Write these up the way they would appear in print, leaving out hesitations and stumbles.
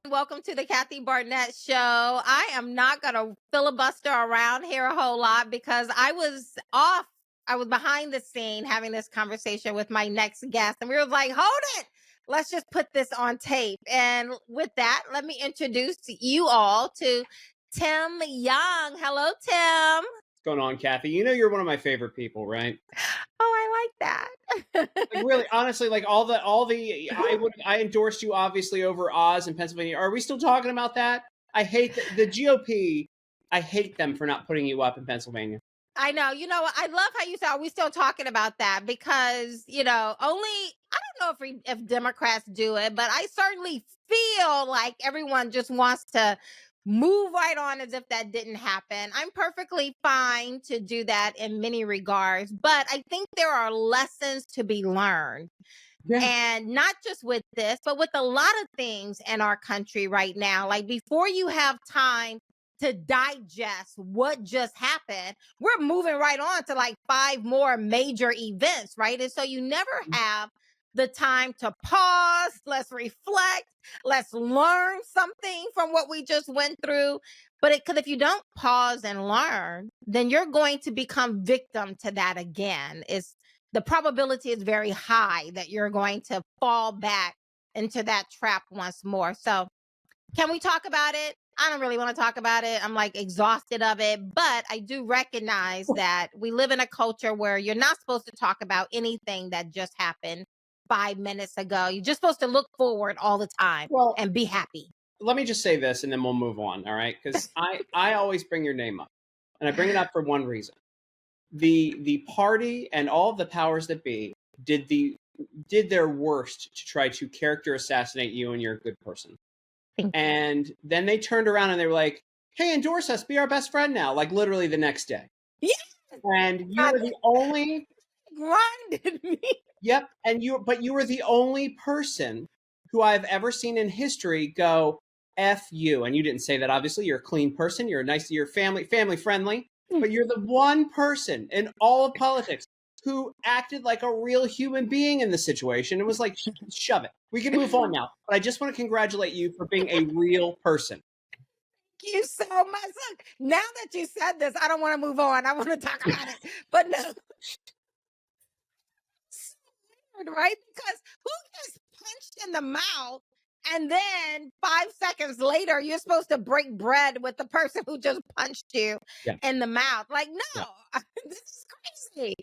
Welcome to the Kathy Barnette Show. I am not going to filibuster around here a whole lot because I was behind the scene having this conversation with my next guest, and we were like, hold it. Let's just put this on tape. And with that, let me introduce you all to Tim Young. Hello, Tim. What's going on, Kathy? You know you're one of my favorite people, right? Oh, I like that. Like really, honestly, like I endorsed you obviously over Oz in Pennsylvania. Are we still talking about that? I hate the GOP. I hate them for not putting you up in Pennsylvania. I know. You know, I love how you said, are we still talking about that? Because, I don't know if Democrats do it, but I certainly feel like everyone just wants to move right on as if that didn't happen. I'm perfectly fine to do that in many regards, but I think there are lessons to be learned. Yeah. And not just with this, but with a lot of things in our country right now. Like before you have time to digest what just happened, we're moving right on to like 5 more major events, right? And so you never have the time to pause, let's reflect, let's learn something from what we just went through. But because if you don't pause and learn, then you're going to become victim to that again. The probability is very high that you're going to fall back into that trap once more. So can we talk about it? I don't really want to talk about it. I'm like exhausted of it, but I do recognize that we live in a culture where you're not supposed to talk about anything that just happened 5 minutes ago. You're just supposed to look forward all the time and be happy. Let me just say this and then we'll move on, all right? Because I always bring your name up. And I bring it up for one reason. The party and all of the powers that be did their worst to try to character assassinate you, and you're a good person. And then they turned around and they were like, hey, endorse us, be our best friend now, like literally the next day. Yes. And you were the only grinded me. Yep. But you were the only person who I've ever seen in history go, F you. And you didn't say that, obviously. You're a clean person. You're family friendly. But you're the one person in all of politics who acted like a real human being in the situation. It was like, shove it. We can move on now. But I just want to congratulate you for being a real person. Thank you so much. Look, now that you said this, I don't want to move on. I want to talk about it. But no. So weird, right? Because who gets punched in the mouth and then 5 seconds later, you're supposed to break bread with the person who just punched you in the mouth? Like, no, this is crazy.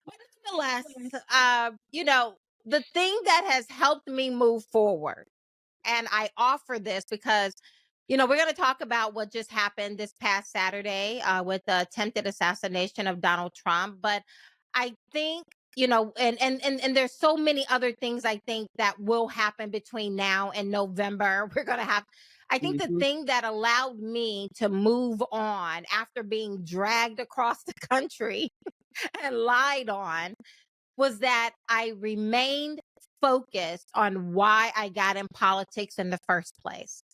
But nonetheless, the thing that has helped me move forward, and I offer this because, we're going to talk about what just happened this past Saturday with the attempted assassination of Donald Trump. But I think, and there's so many other things I think that will happen between now and November. We're going to have, I think the thing that allowed me to move on after being dragged across the country and lied on was that I remained focused on why I got in politics in the first place.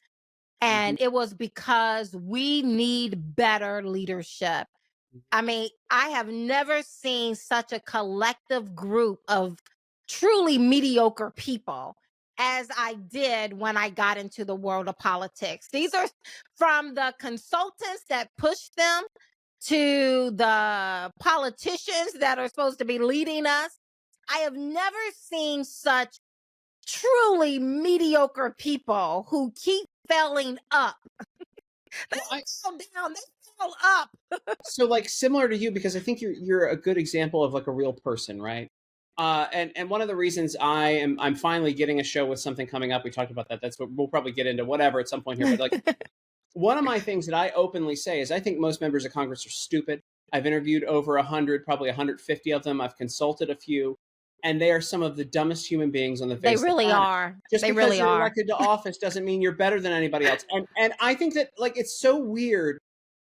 And it was because we need better leadership. I mean, I have never seen such a collective group of truly mediocre people as I did when I got into the world of politics. These are from the consultants that pushed them to the politicians that are supposed to be leading us. I have never seen such truly mediocre people who keep failing up. They fall down, they fall up. So like similar to you, because I think you're a good example of like a real person, right? And one of the reasons I'm finally getting a show with something coming up. We talked about that. That's what we'll probably get into whatever at some point here. But like one of my things that I openly say is I think most members of Congress are stupid. I've interviewed over 100, probably 150 of them. I've consulted a few. And they are some of the dumbest human beings on the face of the planet. They really are. Just they because really you're are. elected to office doesn't mean you're better than anybody else. And I think that like it's so weird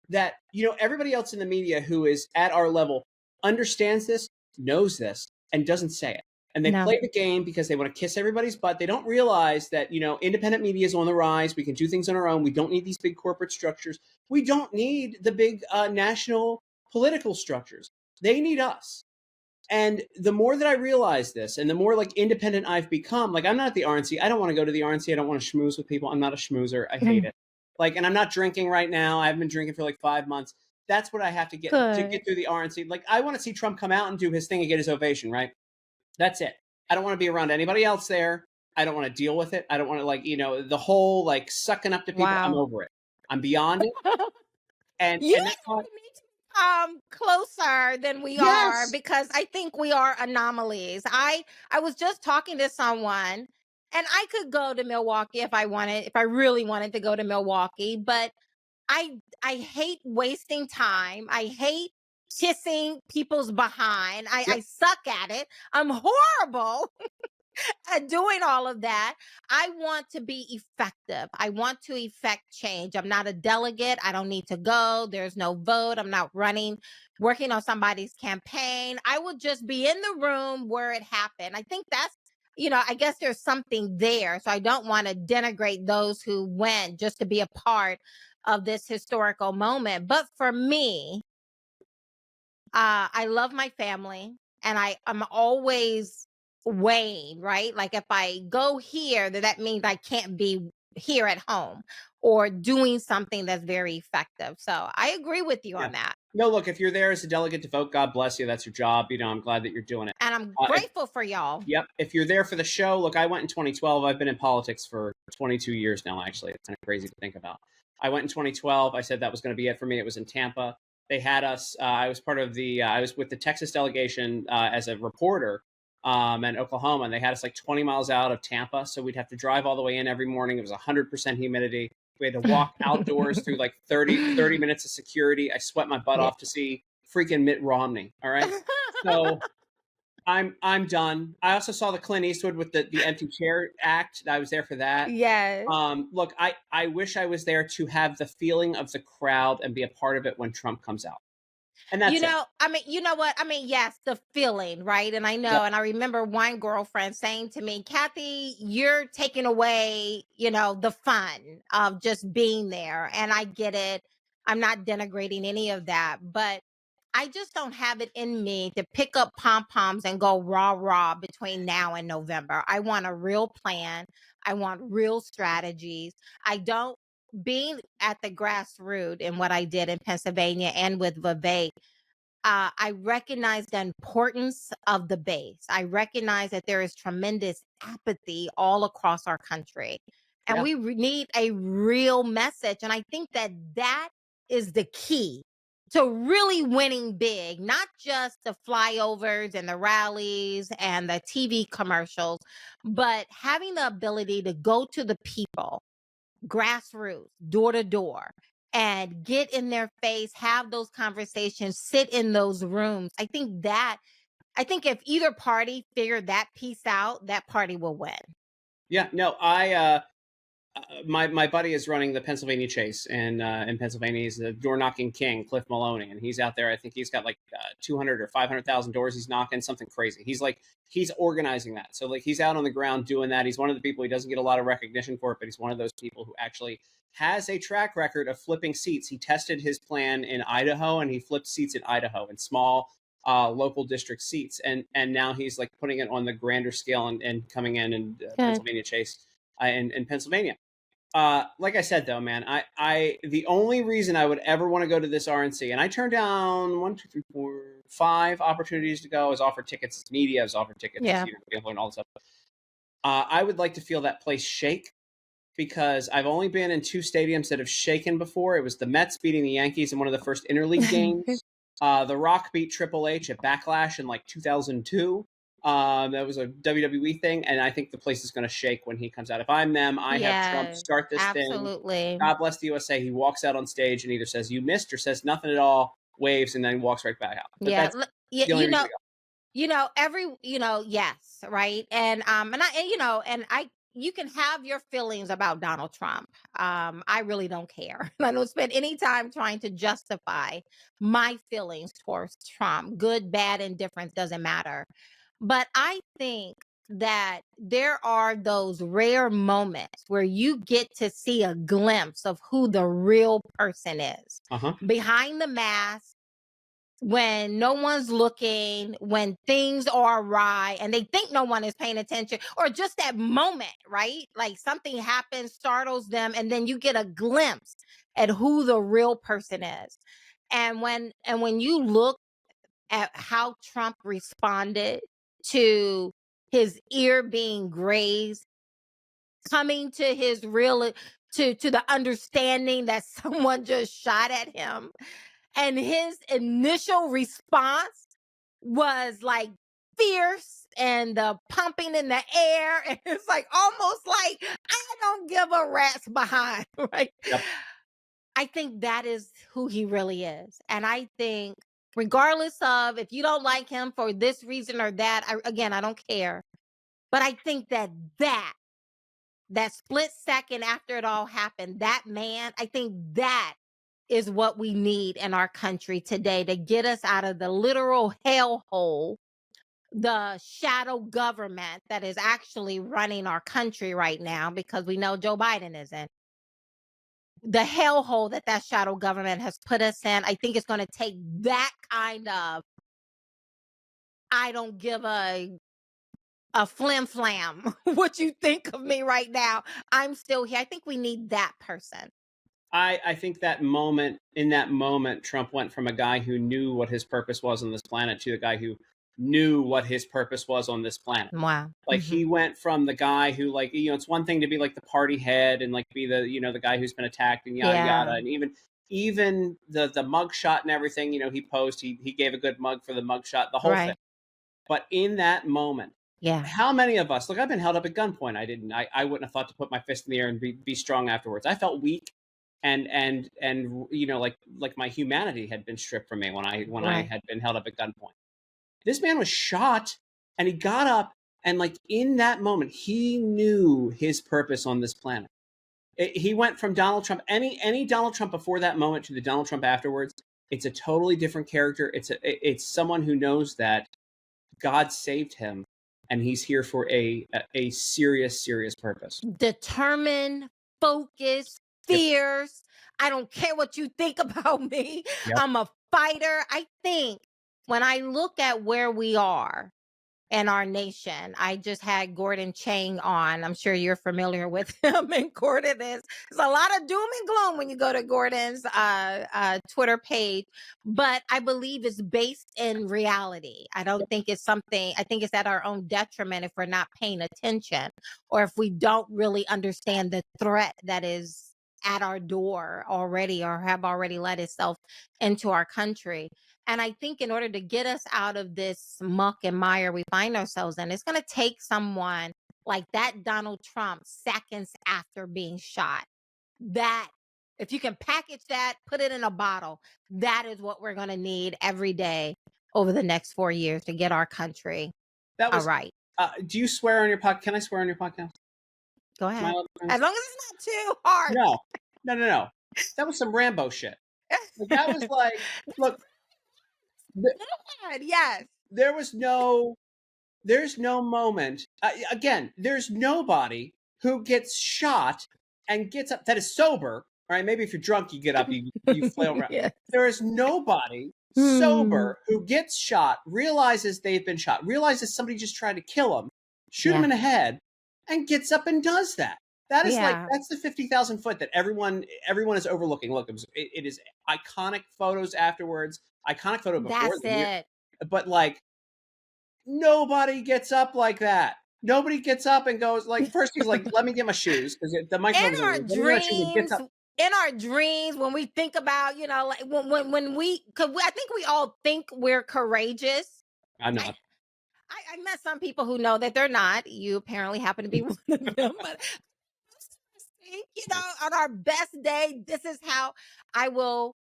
that everybody else in the media who is at our level understands this, knows this, and doesn't say it. And they play the game because they want to kiss everybody's butt. They don't realize that independent media is on the rise. We can do things on our own. We don't need these big corporate structures. We don't need the big national political structures. They need us. And the more that I realize this, and the more like independent I've become, like I'm not at the RNC. I don't want to go to the RNC. I don't want to schmooze with people. I'm not a schmoozer. I hate it. Like, and I'm not drinking right now. I haven't been drinking for like 5 months. That's what I have to get through the RNC. Like, I want to see Trump come out and do his thing and get his ovation, right? That's it. I don't want to be around anybody else there. I don't want to deal with it. I don't want to, like, you know, the whole like sucking up to people. I'm over it. I'm beyond it. And that's why closer than we are, because I think we are anomalies. I was just talking to someone, and I could go to Milwaukee if I really wanted to go to Milwaukee, but I hate wasting time. I hate kissing people's behind. I suck at it. I'm horrible at doing all of that. I want to be effective. I want to effect change. I'm not a delegate. I don't need to go. There's no vote. I'm not working on somebody's campaign. I will just be in the room where it happened. I think that's, I guess there's something there. So I don't want to denigrate those who went just to be a part of this historical moment. But for me, I love my family, and I'm always weighing, right? Like if I go here, that means I can't be here at home or doing something that's very effective. So I agree with you on that. No, look, if you're there as a delegate to vote, God bless you. That's your job. I'm glad that you're doing it. And I'm grateful for y'all. Yep. If you're there for the show, look, I went in 2012. I've been in politics for 22 years now, actually. It's kind of crazy to think about. I went in 2012. I said that was going to be it for me. It was in Tampa. They had us. I was part of I was with the Texas delegation as a reporter in Oklahoma, and they had us like 20 miles out of Tampa. So we'd have to drive all the way in every morning. It was 100% humidity. We had to walk outdoors through like 30 minutes of security. I sweat my butt off to see freaking Mitt Romney. All right. So I'm done. I also saw the Clint Eastwood with the Empty Chair Act. I was there for that. Yes. Look, I wish I was there to have the feeling of the crowd and be a part of it when Trump comes out. And that's I mean, you know what? I mean, yes, the feeling, right? And I know, and I remember one girlfriend saying to me, Kathy, you're taking away, the fun of just being there. And I get it. I'm not denigrating any of that, but I just don't have it in me to pick up pom-poms and go rah-rah between now and November. I want a real plan. I want real strategies. Being at the grassroots in what I did in Pennsylvania and with Vivek, I recognize the importance of the base. I recognize that there is tremendous apathy all across our country. And we need a real message. And I think that is the key to really winning big, not just the flyovers and the rallies and the TV commercials, but having the ability to go to the people, grassroots, door to door, and get in their face, have those conversations, sit in those rooms. I think if either party figured that piece out, that party will win. Yeah, no, my buddy is running the Pennsylvania Chase, and in Pennsylvania, he's the door knocking king, Cliff Maloney, and he's out there. I think he's got like 200 or 500,000 doors he's knocking, something crazy. He's organizing that, so like he's out on the ground doing that. He's one of the people. He doesn't get a lot of recognition for it, but he's one of those people who actually has a track record of flipping seats. He tested his plan in Idaho, and he flipped seats in Idaho in small local district seats, and now he's like putting it on the grander scale and coming in Pennsylvania Chase in Pennsylvania. Like I said, though, man, the only reason I would ever want to go to this RNC, and I turned down 1, 2, 3, 4, 5 opportunities to go. I was offered tickets to media. I was offered tickets to and all this stuff. I would like to feel that place shake, because I've only been in 2 stadiums that have shaken before. It was the Mets beating the Yankees in one of the first interleague games. The Rock beat Triple H at Backlash in like 2002. That was a WWE thing, and I think the place is going to shake when he comes out. If I'm them, I have Trump start this thing. God bless the USA. He walks out on stage and either says "you missed" or says nothing at all, waves, and then walks right back out. But yes, right, and you can have your feelings about Donald Trump. I really don't care. I don't spend any time trying to justify my feelings towards Trump. Good, bad, indifference doesn't matter. But I think that there are those rare moments where you get to see a glimpse of who the real person is behind the mask, when no one's looking, when things are awry and they think no one is paying attention, or just that moment, right? Like something happens, startles them, and then you get a glimpse at who the real person is. And when you look at how Trump responded to his ear being grazed, coming to his real to the understanding that someone just shot at him, and his initial response was like fierce and the pumping in the air, and it's like almost like I don't give a rat's behind, right? Yep. I think that is who he really is. And I think regardless of if you don't like him for this reason or that, I don't care. But I think that split second after it all happened, that man, I think that is what we need in our country today to get us out of the literal hellhole, the shadow government that is actually running our country right now, because we know Joe Biden is in. The hellhole that shadow government has put us in. I think it's going to take that kind of, I don't give a flim flam what you think of me right now. I'm still here. I think we need that person. I think in that moment, Trump went from a guy who knew what his purpose was on this planet to a guy who knew what his purpose was on this planet. Wow. Like he went from the guy who, like, it's one thing to be like the party head and like be the, the guy who's been attacked and yada yada. And even the mug shot and everything, he posed, he gave a good mug for the mug shot, the whole thing. But in that moment, how many of us, look, I've been held up at gunpoint. I wouldn't have thought to put my fist in the air and be strong afterwards. I felt weak. And like my humanity had been stripped from me when I had been held up at gunpoint. This man was shot and he got up, and like in that moment he knew his purpose on this planet. He went from Donald Trump, any Donald Trump before that moment, to the Donald Trump afterwards. It's a totally different character. It's someone who knows that God saved him and he's here for a serious purpose. Determined, focused, fierce. I don't care what you think about me. I'm a fighter. I think when I look at where we are in our nation, I just had Gordon Chang on. I'm sure you're familiar with him. And Gordon is, there's a lot of doom and gloom when you go to Gordon's Twitter page, but I believe it's based in reality. I don't think it's something, I think it's at our own detriment if we're not paying attention, or if we don't really understand the threat that is at our door already, or have already let itself into our country. And I think in order to get us out of this muck and mire we find ourselves in, it's going to take someone like that Donald Trump seconds after being shot. That, if you can package that, put it in a bottle, that is what we're going to need every day over the next 4 years to get our country all right. Do you swear on your podcast? Can I swear on your podcast? Go ahead. As long as it's not too hard. No. That was some Rambo shit. That was like, look. Yes. There's no moment. Again, there's nobody who gets shot and gets up that is sober. All right, maybe if you're drunk, you get up, you flail around. Yes. There is nobody sober who gets shot, realizes they've been shot, realizes somebody just tried to kill them, shoot him in the head, and gets up and does that. That is that's the 50,000 foot that everyone is overlooking. Look, it is iconic photos afterwards, iconic photo before. That's it. But like, nobody gets up like that. Nobody gets up and goes like, first he's like, let me get my shoes, because the microphone in our dreams, when we think about, like when we, because I think we all think we're courageous. I'm not. I met some people who know that they're not. You apparently happen to be one of them. But on our best day, this is how I will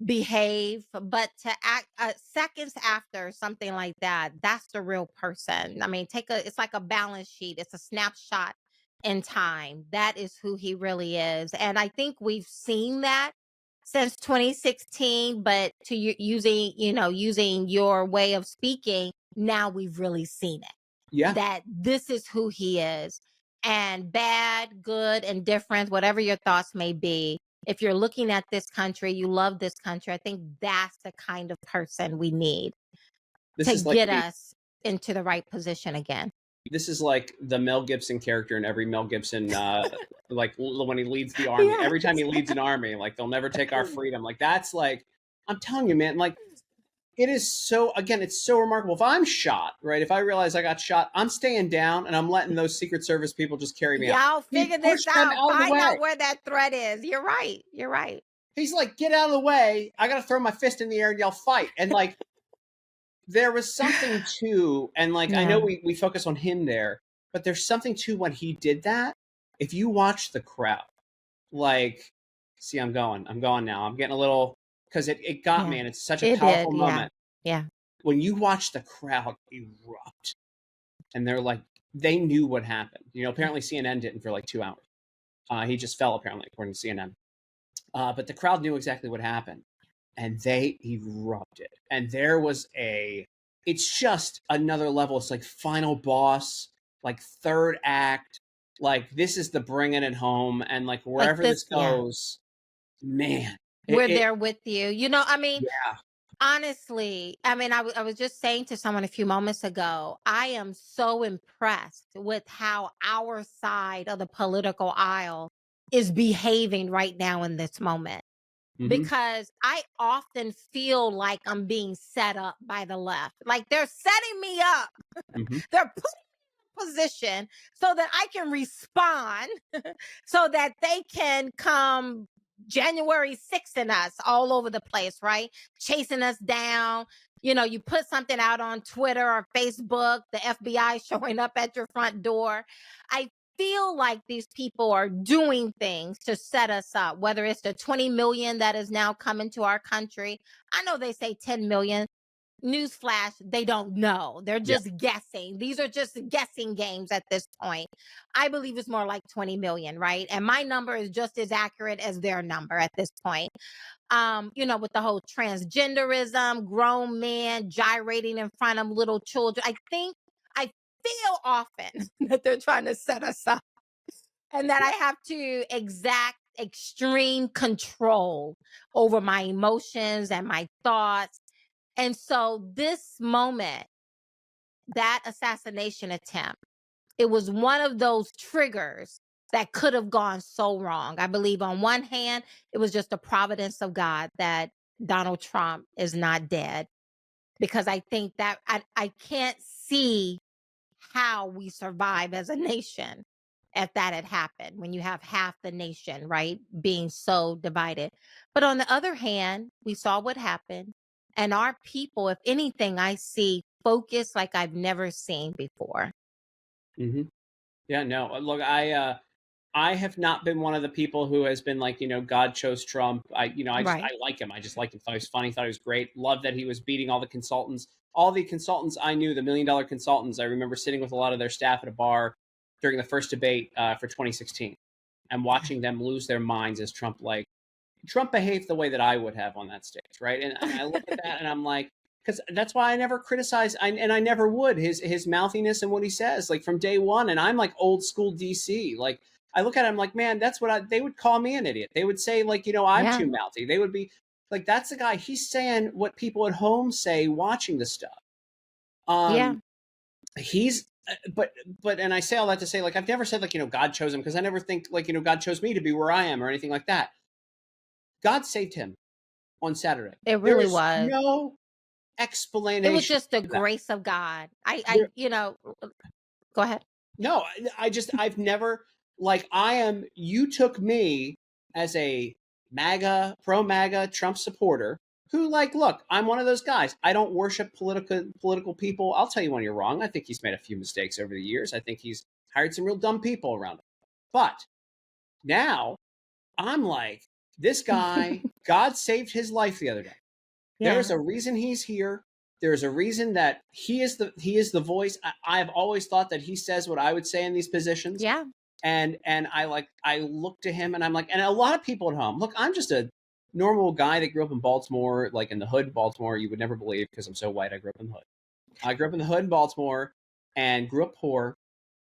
behave. But to act seconds after something like that, that's the real person. I mean, it's like a balance sheet. It's a snapshot in time. That is who he really is. And I think we've seen that since 2016, but to using your way of speaking, now we've really seen it. Yeah. That this is who he is. And bad, good, indifferent, whatever your thoughts may be, if you're looking at this country, you love this country, I think that's the kind of person we need to get us into the right position again. This is like the Mel Gibson character in every Mel Gibson, like when he leads the army. Yes. Every time he leads an army, like, they'll never take our freedom. Like, that's like, I'm telling you, man, like, it is so, again, it's so remarkable. If I'm shot, right, if I realize I got shot, I'm staying down and I'm letting those Secret Service people just carry me out. Y'all figure this out. Find out where that threat is. You're right. You're right. He's like, get out of the way. I got to throw my fist in the air and yell, fight. And like, there was something to, and like, I know we focus on him there, but there's something to when he did that. If you watch the crowd, like, see, I'm going now. I'm getting a little, because it got me, and it's such a powerful moment. Yeah. When you watch the crowd erupt, and they're like, they knew what happened. You know, apparently CNN didn't for like 2 hours. He just fell, apparently, according to CNN. But the crowd knew exactly what happened, and they erupted. And there was it's just another level. It's like final boss, like third act, like this is the bringing it home, and like wherever this goes, man. We're there with you. You know, I mean, honestly, I mean, I was just saying to someone a few moments ago, I am so impressed with how our side of the political aisle is behaving right now in this moment. Because I often feel like I'm being set up by the left. Like they're setting me up. They're putting me in a position so that I can respond so that they can come January 6th in us all over the place, right? Chasing us down. You know, you put something out on Twitter or Facebook, the FBI showing up at your front door. I feel like these people are doing things to set us up, whether it's the 20 million that is now coming to our country. I know they say 10 million. Newsflash, they don't know. They're just guessing. These are just guessing games at this point. I believe it's more like 20 million, right? And my number is just as accurate as their number at this point. You know, with the whole transgenderism, grown men gyrating in front of little children. I feel often that they're trying to set us up and that I have to exact extreme control over my emotions and my thoughts. And so this moment, that assassination attempt, it was one of those triggers that could have gone so wrong. I believe on one hand, it was just the providence of God that Donald Trump is not dead, because I think that I can't see how we survive as a nation if that had happened, when you have half the nation, right, being so divided. But on the other hand, we saw what happened. And our people, if anything, I see focus like I've never seen before. Yeah, no, look, I have not been one of the people who has been like, you know, God chose Trump. I like him. I just liked him. Thought he was funny. Thought he was great. Loved that he was beating all the consultants. All the consultants I knew, the $1 million consultants. I remember sitting with a lot of their staff at a bar during the first debate for 2016 and watching them lose their minds as Trump behaved the way that I would have on that stage, right? And I look at that and I'm like, because that's why I never criticize, and I never would, his mouthiness and what he says, like from day one. And I'm like old school DC. Like I look at him like, man, that's what they would call me an idiot. They would say like, you know, I'm too mouthy. They would be like, that's the guy. He's saying what people at home say watching the stuff. He's, but, and I say all that to say, like, I've never said like, you know, God chose him, because I never think like, you know, God chose me to be where I am or anything like that. God saved him on Saturday. It really was. No explanation. It was just the grace of God. I you know, go ahead. No, I've never, like, you took me as a pro MAGA Trump supporter who, like, look, I'm one of those guys. I don't worship political people. I'll tell you when you're wrong. I think he's made a few mistakes over the years. I think he's hired some real dumb people around him. But now I'm like, this guy, God saved his life the other day. There's a reason he's here. There's a reason that he is the voice. I've always thought that he says what I would say in these positions. Yeah. And I look to him and I'm like, and a lot of people at home, look, I'm just a normal guy that grew up in Baltimore, like in the hood, Baltimore. You would never believe, because I'm so white. I grew up in the hood. I grew up in the hood in Baltimore and grew up poor.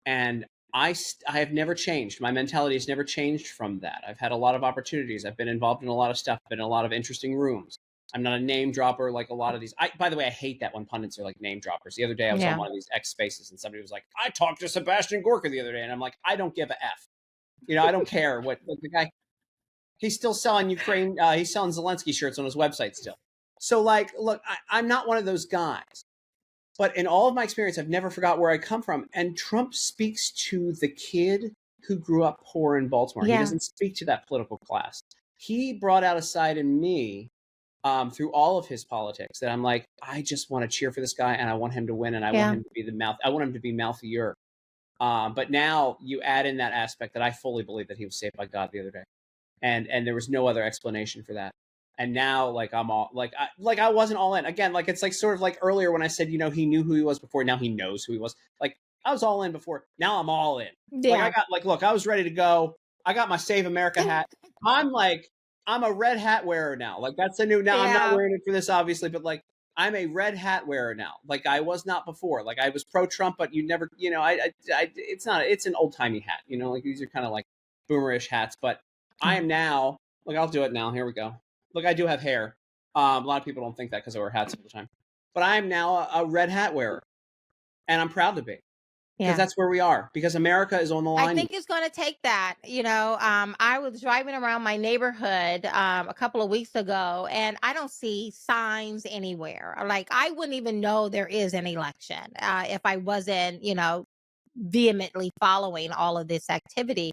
And I have never changed. My mentality has never changed from that. I've had a lot of opportunities. I've been involved in a lot of stuff, been in a lot of interesting rooms. I'm not a name dropper like a lot of these. By the way, I hate that when pundits are like name droppers. The other day I was on one of these X Spaces and somebody was like, I talked to Sebastian Gorka the other day. And I'm like, I don't give a F. I don't care what the guy, he's still selling Ukraine. He's selling Zelensky shirts on his website still. So like, look, I'm not one of those guys. But in all of my experience, I've never forgot where I come from. And Trump speaks to the kid who grew up poor in Baltimore. He doesn't speak to that political class. He brought out a side in me through all of his politics that I'm like, I just want to cheer for this guy and I want him to win and I want him to be the mouth. I want him to be mouthier. But now you add in that aspect that I fully believe that he was saved by God the other day. And there was no other explanation for that. And now, like, I'm all like I wasn't all in again. Like, it's like sort of like earlier when I said, he knew who he was before. Now he knows who he was. Like, I was all in before. Now I'm all in. Like, I got look, I was ready to go. I got my Save America hat. I'm a red hat wearer now. Like, that's a new. Now I'm not wearing it for this, obviously, but like, I'm a red hat wearer now. Like, I was not before. Like, I was pro Trump, but you never, it's not. It's an old timey hat. Like, these are kind of like boomerish hats. But I am now. Look, I'll do it now. Here we go. Look, I do have hair. A lot of people don't think that because I wear hats all the time. But I am now a red hat wearer. And I'm proud to be. Because that's where we are. Because America is on the line. I think it's going to take that. I was driving around my neighborhood a couple of weeks ago, and I don't see signs anywhere. Like, I wouldn't even know there is an election if I wasn't, vehemently following all of this activity.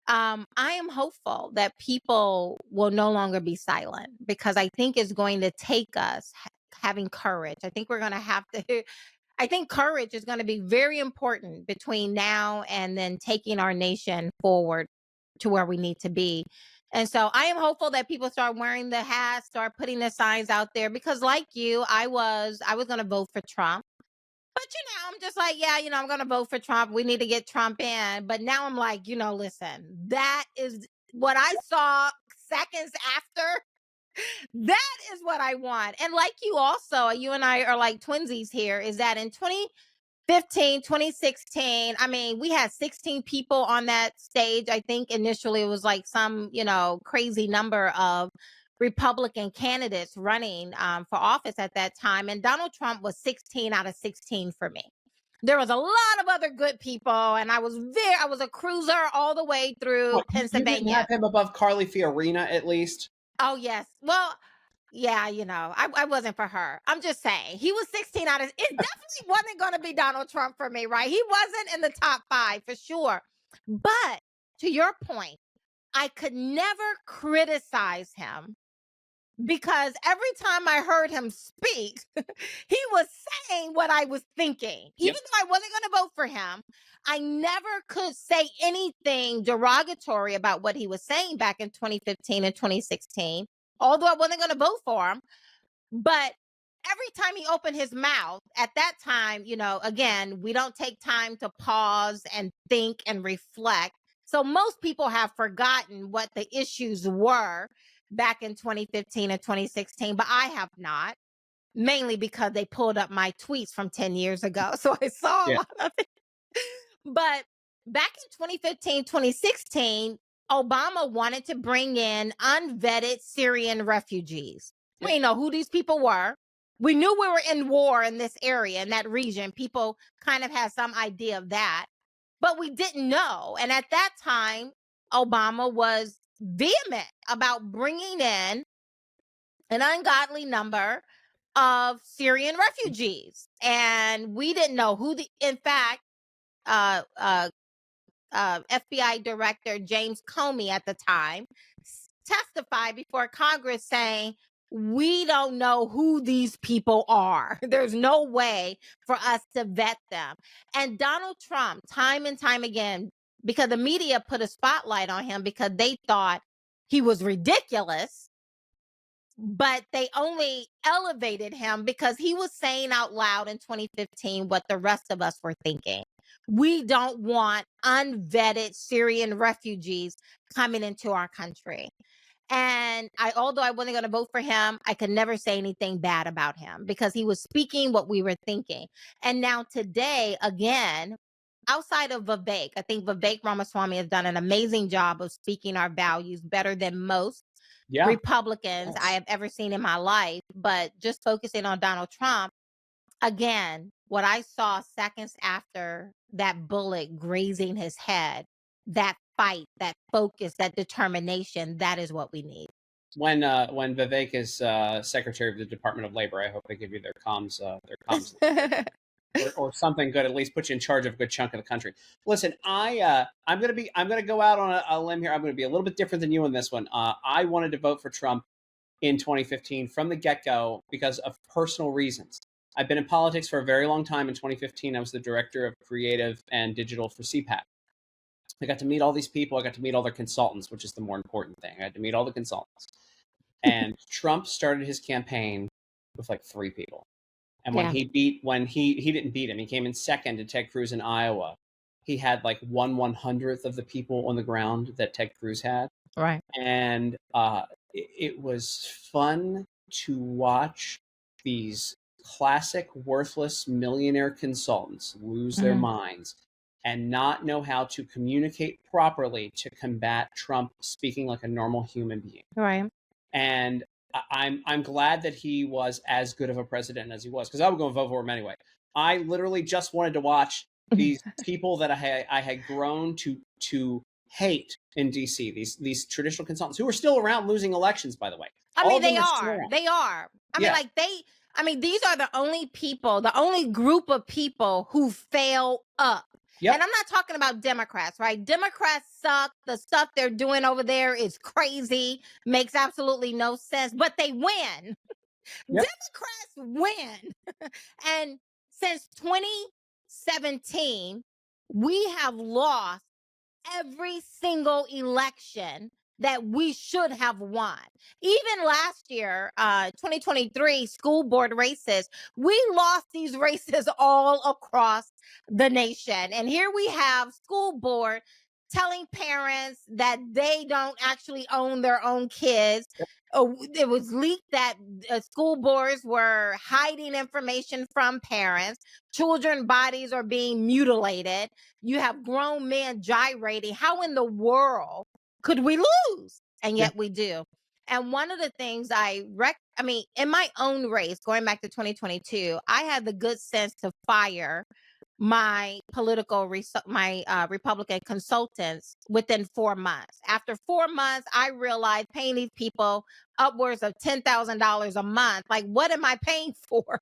I am hopeful that people will no longer be silent, because I think it's going to take us having courage. I think we're going to have to. I think courage is going to be very important between now and then taking our nation forward to where we need to be. And so I am hopeful that people start wearing the hats, start putting the signs out there, because like you, I was going to vote for Trump. But, I'm just like, I'm going to vote for Trump. We need to get Trump in. But now I'm like, listen, that is what I saw seconds after. That is what I want. And like you also, you and I are like twinsies here, is that in 2015, 2016, I mean, we had 16 people on that stage. I think initially it was like some, crazy number of Republican candidates running for office at that time. And Donald Trump was 16 out of 16 for me. There was a lot of other good people, and I was a cruiser all the way through Pennsylvania. You didn't have him above Carly Fiorina, at least? Oh, yes. Well, yeah, I wasn't for her. I'm just saying, he was 16 out of, it definitely wasn't going to be Donald Trump for me, right? He wasn't in the top 5 for sure. But to your point, I could never criticize him, because every time I heard him speak, he was saying what I was thinking. Even though I wasn't going to vote for him, I never could say anything derogatory about what he was saying back in 2015 and 2016, although I wasn't going to vote for him. But every time he opened his mouth at that time, again, we don't take time to pause and think and reflect. So most people have forgotten what the issues were back in 2015 and 2016, but I have not, mainly because they pulled up my tweets from 10 years ago. So I saw a lot of it. But back in 2015, 2016, Obama wanted to bring in unvetted Syrian refugees. We didn't know who these people were. We knew we were in war in this area, in that region. People kind of had some idea of that, but we didn't know. And at that time, Obama was vehement about bringing in an ungodly number of Syrian refugees. And we didn't know in fact, FBI Director James Comey at the time testified before Congress saying, we don't know who these people are. There's no way for us to vet them. And Donald Trump, time and time again, because the media put a spotlight on him because they thought he was ridiculous, but they only elevated him because he was saying out loud in 2015 what the rest of us were thinking. We don't want unvetted Syrian refugees coming into our country. And although I wasn't going to vote for him, I could never say anything bad about him because he was speaking what we were thinking. And now today, again, outside of Vivek, I think Vivek Ramaswamy has done an amazing job of speaking our values better than most Republicans I have ever seen in my life. But just focusing on Donald Trump, again, what I saw seconds after that bullet grazing his head, that fight, that focus, that determination, that is what we need. When Vivek is Secretary of the Department of Labor, I hope they give you their comms or something good. At least put you in charge of a good chunk of the country. Listen, I'm gonna go out on a limb here. I'm gonna be a little bit different than you on this one. I wanted to vote for Trump in 2015 from the get-go because of personal reasons. I've been in politics for a very long time. In 2015, I was the director of creative and digital for CPAC. I got to meet all these people. I got to meet all their consultants, which is the more important thing. I had to meet all the consultants. And Trump started his campaign with like 3 people. And when he didn't beat him, he came in second to Ted Cruz in Iowa. He had like 1/100th of the people on the ground that Ted Cruz had. Right. And it was fun to watch these classic worthless millionaire consultants lose their minds and not know how to communicate properly to combat Trump speaking like a normal human being. Right. And I'm glad that he was as good of a president as he was, because I would go and vote for him anyway. I literally just wanted to watch these people that I had grown to hate in DC, these traditional consultants who are still around losing elections, by the way. I mean, they are. I mean, these are the only people, the only group of people who fail up. Yep. And I'm not talking about Democrats, right? Democrats suck. The stuff they're doing over there is crazy, makes absolutely no sense, but they win. Yep. Democrats win. And since 2017, we have lost every single election that we should have won. Even last year, 2023 school board races, we lost these races all across the nation. And here we have school board telling parents that they don't actually own their own kids. It was leaked that school boards were hiding information from parents. Children's bodies are being mutilated. You have grown men gyrating. How in the world could we lose? And yet we do. And one of the things in my own race, going back to 2022, I had the good sense to fire my Republican consultants within 4 months. After 4 months, I realized paying these people upwards of $10,000 a month. Like, what am I paying for?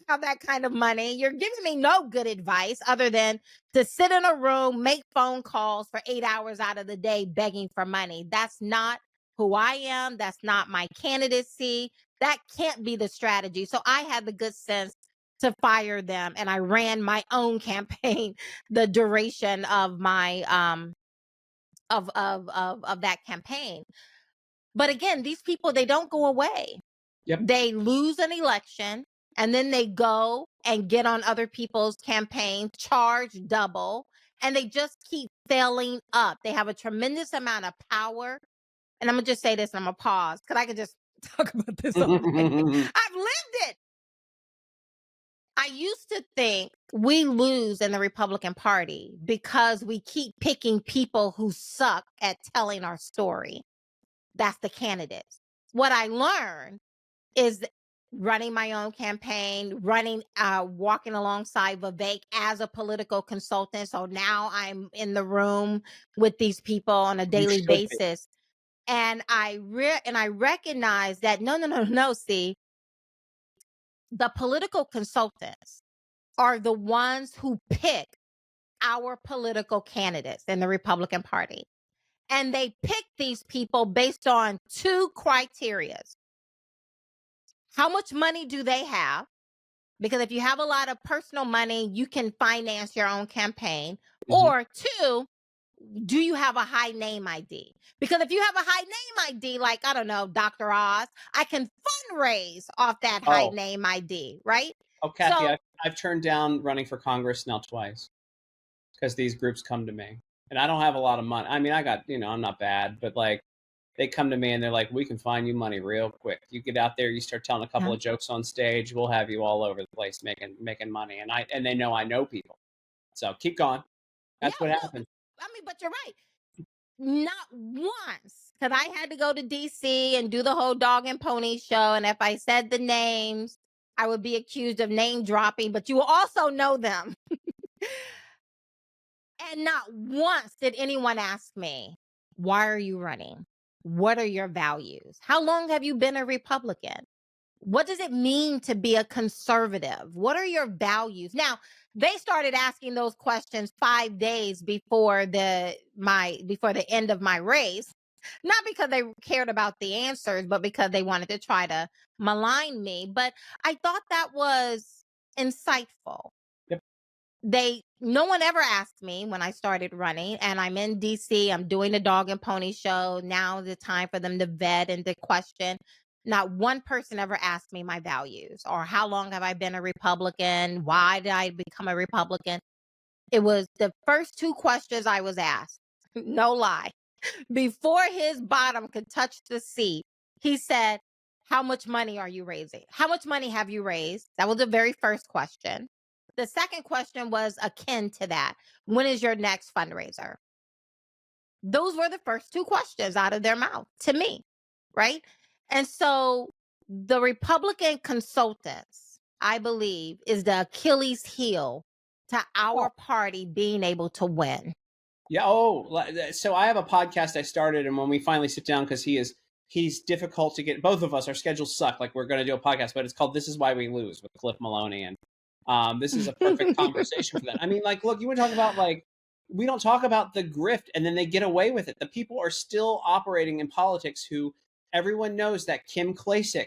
Have that kind of money. You're giving me no good advice other than to sit in a room, make phone calls for 8 hours out of the day begging for money. That's not who I am. That's not my candidacy. That can't be the strategy. So I had the good sense to fire them, and I ran my own campaign the duration of my of that campaign. But again, these people, they don't go away. Yep. They lose an election and then they go and get on other people's campaigns, charge double, and they just keep failing up. They have a tremendous amount of power. And I'm gonna just say this and I'm gonna pause because I could just talk about this all day. I've lived it. I used to think we lose in the Republican Party because we keep picking people who suck at telling our story. That's the candidates. What I learned is running my own campaign, walking alongside Vivek as a political consultant. So now I'm in the room with these people on a daily basis. And I recognize that no, see, the political consultants are the ones who pick our political candidates in the Republican Party. And they pick these people based on 2 criteria. How much money do they have? Because if you have a lot of personal money, you can finance your own campaign. Mm-hmm. Or 2, do you have a high name ID? Because if you have a high name ID, like, I don't know, Dr. Oz, I can fundraise off that high name ID, right? Oh, Kathy, so, I've turned down running for Congress now twice because these groups come to me. And I don't have a lot of money. I mean, I got, I'm not bad, but like, they come to me and they're like, we can find you money real quick. You get out there, you start telling a couple of jokes on stage, we'll have you all over the place making money. And they know I know people. So keep going. That's Yeah, what no, happened. I mean, but you're right. Not once, because I had to go to DC and do the whole dog and pony show. And if I said the names, I would be accused of name dropping, but you will also know them. And not once did anyone ask me, why are you running? What are your values? How long have you been a Republican? What does it mean to be a conservative? What are your values? Now, they started asking those questions 5 days before the end of my race, not because they cared about the answers, but because they wanted to try to malign me. But I thought that was insightful. Yep. No one ever asked me when I started running, and I'm in DC, I'm doing the dog and pony show. Now is the time for them to vet and to question. Not one person ever asked me my values or how long have I been a Republican? Why did I become a Republican? It was the first 2 questions I was asked. No lie. Before his bottom could touch the seat, he said, how much money are you raising? How much money have you raised? That was the very first question. The second question was akin to that. When is your next fundraiser? Those were the first 2 questions out of their mouth to me, right? And so the Republican consultants, I believe, is the Achilles heel to our party being able to win. Yeah. So I have a podcast I started, and when we finally sit down, because he's difficult to get. Both of us, our schedules suck. Like, we're going to do a podcast, but it's called "This Is Why We Lose" with Cliff Maloney, and this is a perfect conversation for that. I mean, like, look, you were talking about, like, we don't talk about the grift, and then they get away with it. The people are still operating in politics who everyone knows that Kim Klacik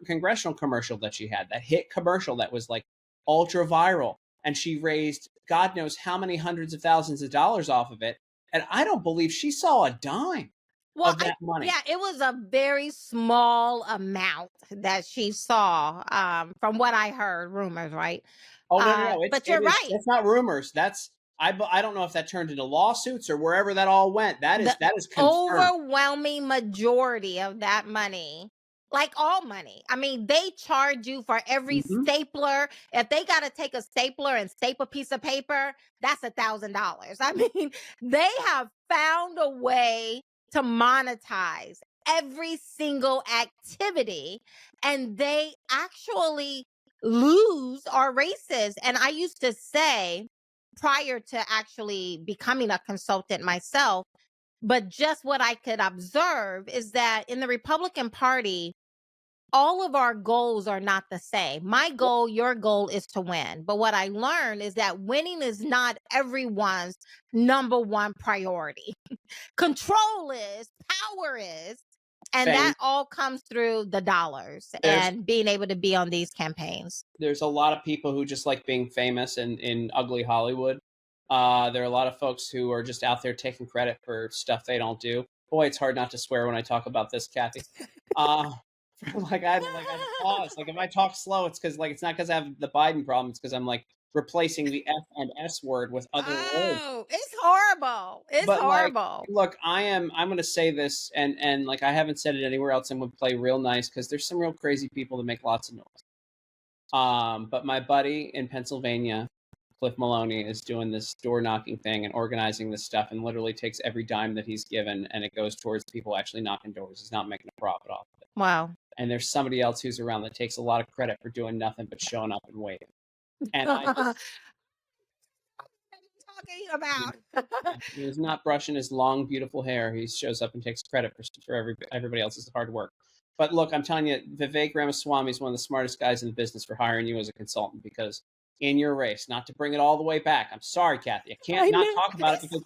congressional commercial that she had, that hit commercial that was like ultra viral, and she raised God knows how many hundreds of thousands of dollars off of it. And I don't believe she saw a dime of that money. Yeah, it was a very small amount that she saw, from what I heard, rumors, right? Oh, no. But you're right. It's not rumors. I don't know if that turned into lawsuits or wherever that all went. That is confirmed. Overwhelming majority of that money, like all money. I mean, they charge you for every stapler. If they got to take a stapler and staple a piece of paper, that's $1,000. I mean, they have found a way to monetize every single activity, and they actually lose our races. And I used to say, prior to actually becoming a consultant myself, but just what I could observe is that in the Republican Party, all of our goals are not the same. My goal, your goal is to win. But what I learned is that winning is not everyone's number one priority. Control is, power is, and that all comes through the dollars and being able to be on these campaigns. There's a lot of people who just like being famous in ugly Hollywood. There are a lot of folks who are just out there taking credit for stuff they don't do. Boy, it's hard not to swear when I talk about this, Kathy. I pause. Like, if I talk slow, it's because, like, it's not because I have the Biden problem. It's because I'm like replacing the F and S word with other words. Oh, it's horrible. It's horrible. Like, look, I'm going to say this, and like, I haven't said it anywhere else. I'm going to play real nice because there's some real crazy people that make lots of noise. But my buddy in Pennsylvania, Cliff Maloney, is doing this door knocking thing and organizing this stuff, and literally takes every dime that he's given and it goes towards people actually knocking doors. He's not making a profit off of it. Wow. And there's somebody else who's around that takes a lot of credit for doing nothing but showing up and waiting. And I just, talking about? he's not brushing his long, beautiful hair. He shows up and takes credit for everybody else's hard work. But look, I'm telling you, Vivek Ramaswamy is one of the smartest guys in the business for hiring you as a consultant, because in your race, not to bring it all the way back, I'm sorry, Kathy, I can't not talk about it because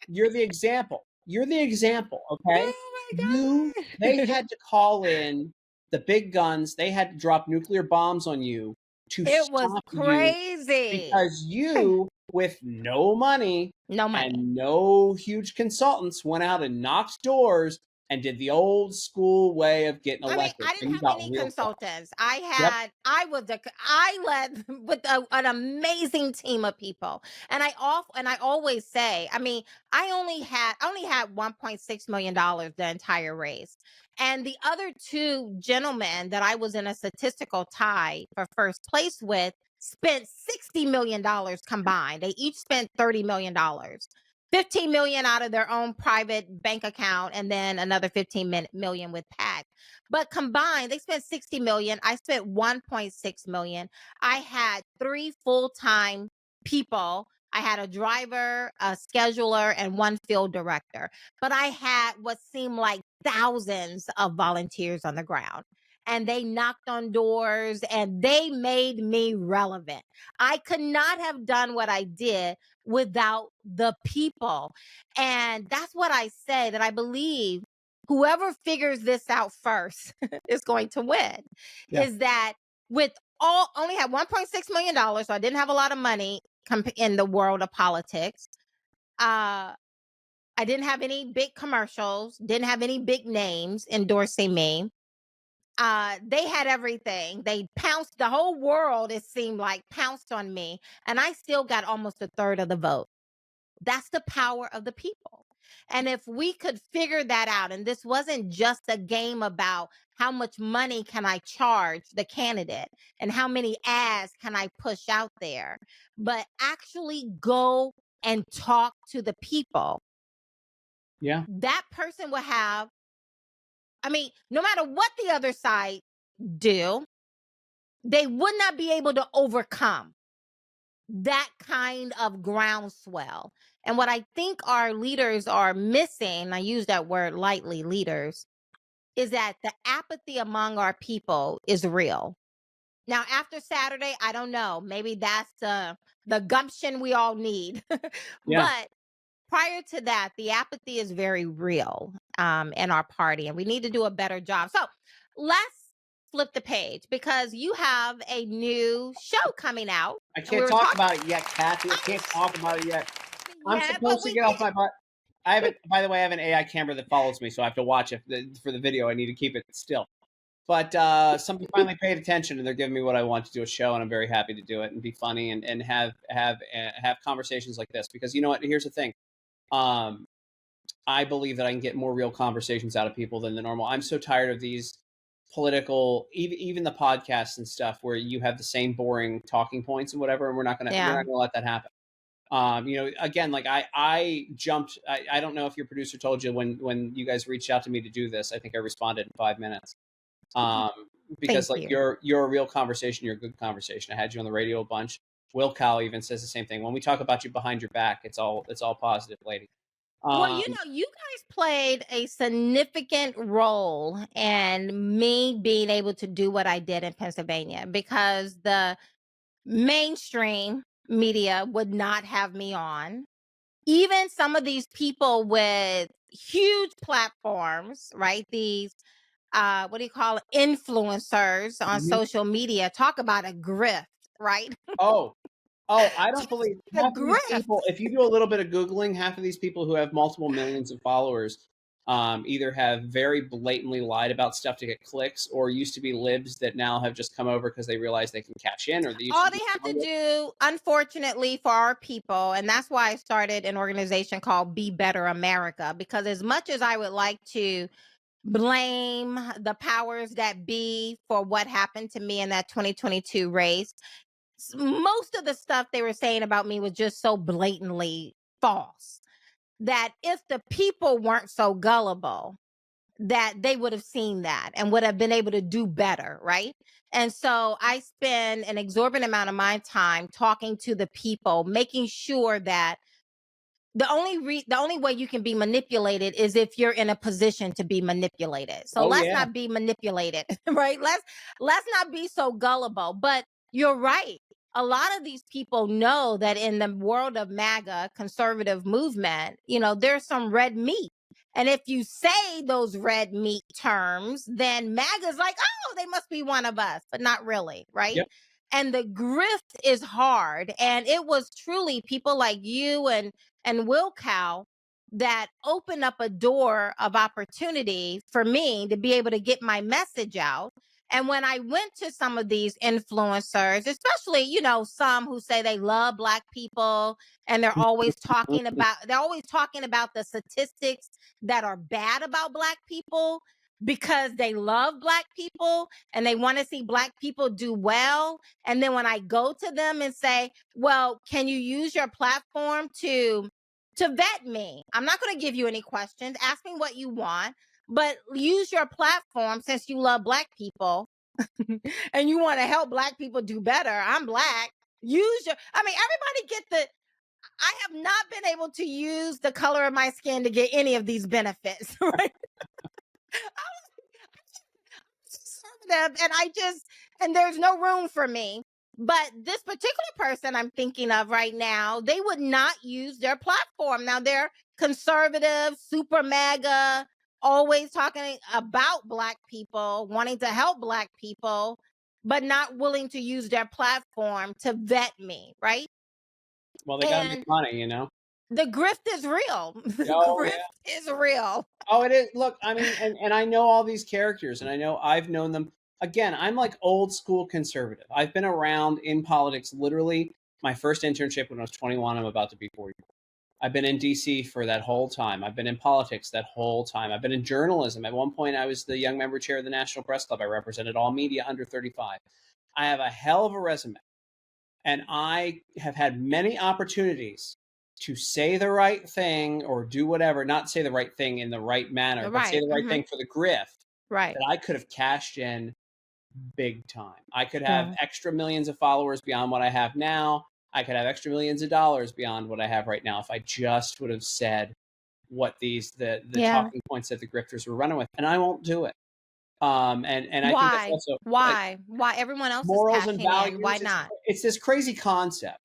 you're the example. You're the example, okay? Oh my God. They had to call in the big guns. They had to drop nuclear bombs on you to It was stop crazy you, because you, with no money and no huge consultants, went out and knocked doors and did the old school way of getting elected. I didn't have any consultants. I led with an amazing team of people. And I always say, I mean, I only had $1.6 million the entire race. And the other 2 gentlemen that I was in a statistical tie for first place with, spent $60 million combined. They each spent $30 million. 15 million out of their own private bank account, and then another 15 million with PAC. But combined, they spent 60 million. I spent 1.6 million. I had 3 full-time people. I had a driver, a scheduler, and 1 field director. But I had what seemed like thousands of volunteers on the ground. And they knocked on doors and they made me relevant. I could not have done what I did without the people. And that's what I say, that I believe whoever figures this out first is going to win. Yeah. Is that with only had $1.6 million, so I didn't have a lot of money in the world of politics. I didn't have any big commercials, didn't have any big names endorsing me. They had everything. They pounced, the whole world, it seemed like, pounced on me. And I still got almost 1/3 of the vote. That's the power of the people. And if we could figure that out, and this wasn't just a game about how much money can I charge the candidate and how many ads can I push out there, but actually go and talk to the people. Yeah. That person will have, I mean, no matter what the other side do, they would not be able to overcome that kind of groundswell. And what I think our leaders are missing, I use that word lightly, leaders, is that the apathy among our people is real. Now, after Saturday, I don't know, maybe that's the gumption we all need. Yeah. But prior to that, the apathy is very real in our party, and we need to do a better job. So let's flip the page, because you have a new show coming out. I can't talk about it yet, Kathy. I can't talk about it yet. I'm supposed to get off my butt. I have by the way, I have an AI camera that follows me, so I have to watch it for the video. I need to keep it still. But somebody finally paid attention, and they're giving me what I want to do, a show, and I'm very happy to do it and be funny and have conversations like this. Because you know what? Here's the thing. I believe that I can get more real conversations out of people than the normal. I'm so tired of these political, even the podcasts and stuff, where you have the same boring talking points and whatever, and we're not gonna let that happen. Again, like I jumped. I don't know if your producer told you when you guys reached out to me to do this. I think I responded in 5 minutes. Because like you're a real conversation. You're a good conversation. I had you on the radio a bunch. Will Cal even says the same thing. When we talk about you behind your back, it's all positive, lady. Well, you know, you guys played a significant role in me being able to do what I did in Pennsylvania, because the mainstream media would not have me on. Even some of these people with huge platforms, right? These, what do you call it? Influencers on social media, talk about a grift, right? I don't believe half of these people. If you do a little bit of Googling, half of these people who have multiple millions of followers either have very blatantly lied about stuff to get clicks, or used to be libs that now have just come over because they realize they can cash in. Or all they have to do, unfortunately, for our people, and that's why I started an organization called Be Better America, because as much as I would like to blame the powers that be for what happened to me in that 2022 race, most of the stuff they were saying about me was just so blatantly false, that if the people weren't so gullible, that they would have seen that and would have been able to do better, right? And so I spend an exorbitant amount of my time talking to the people, making sure that the only way you can be manipulated is if you're in a position to be manipulated. So let's not be manipulated, right? Let's not be so gullible. But you're right. A lot of these people know that in the world of MAGA, conservative movement, you know, there's some red meat. And if you say those red meat terms, then MAGA's like, oh, they must be one of us, but not really, right? Yep. And the grift is hard. And it was truly people like you and Will Cow that opened up a door of opportunity for me to be able to get my message out. And when I went to some of these influencers, especially, you know, some who say they love Black people, and they're always talking about the statistics that are bad about Black people. because they love Black people and they want to see Black people do well. And then when I go to them and say, well, can you use your platform to vet me? I'm not going to give you any questions. Ask me what you want, but use your platform since you love Black people and you want to help Black people do better. I'm Black. Everybody get the, I have not been able to use the color of my skin to get any of these benefits, right? Conservative, and there's no room for me. But this particular person I'm thinking of right now, they would not use their platform. Now they're conservative, super mega, always talking about Black people, wanting to help Black people, but not willing to use their platform to vet me, right? Well, they got to make money, The grift is real. The Oh, grift is real. Oh, it is. Look, I mean, and I know all these characters, and I know I've known them. Again, I'm like old school conservative. I've been around in politics literally. My first internship when I was 21, I'm about to be 40. I've been in DC for that whole time. I've been in politics that whole time. I've been in journalism. At one point, I was the young member chair of the National Press Club. I represented all media under 35. I have a hell of a resume. And I have had many opportunities to say the right thing or do whatever, not say the right thing in the right manner, but say the right thing for the grift. Right. That I could have cashed in big time. I could have extra millions of followers beyond what I have now. I could have extra millions of dollars beyond what I have right now if I just would have said what the talking points that the grifters were running with. And I won't do it. And I think that's also why everyone else morals is cashing and values. in. Why not? It's this crazy concept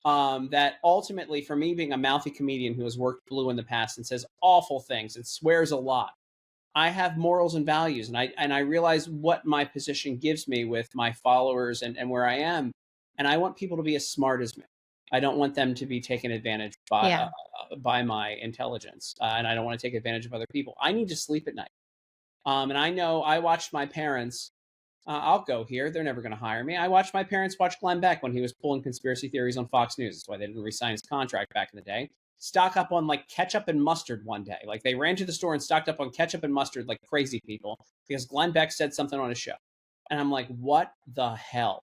that ultimately, for me being a mouthy comedian who has worked blue in the past and says awful things and swears a lot, I have morals and values, and I realize what my position gives me with my followers and where I am, and I want people to be as smart as me. I don't want them to be taken advantage by my intelligence, and I don't want to take advantage of other people. I need to sleep at night, and I know I watched my parents. I'll go here. They're never going to hire me. I watched my parents watch Glenn Beck when he was pulling conspiracy theories on Fox News. That's why they didn't re-sign his contract back in the day. Stock up on like ketchup and mustard one day. Like they ran to the store and stocked up on ketchup and mustard like crazy people because Glenn Beck said something on his show. And I'm like, what the hell?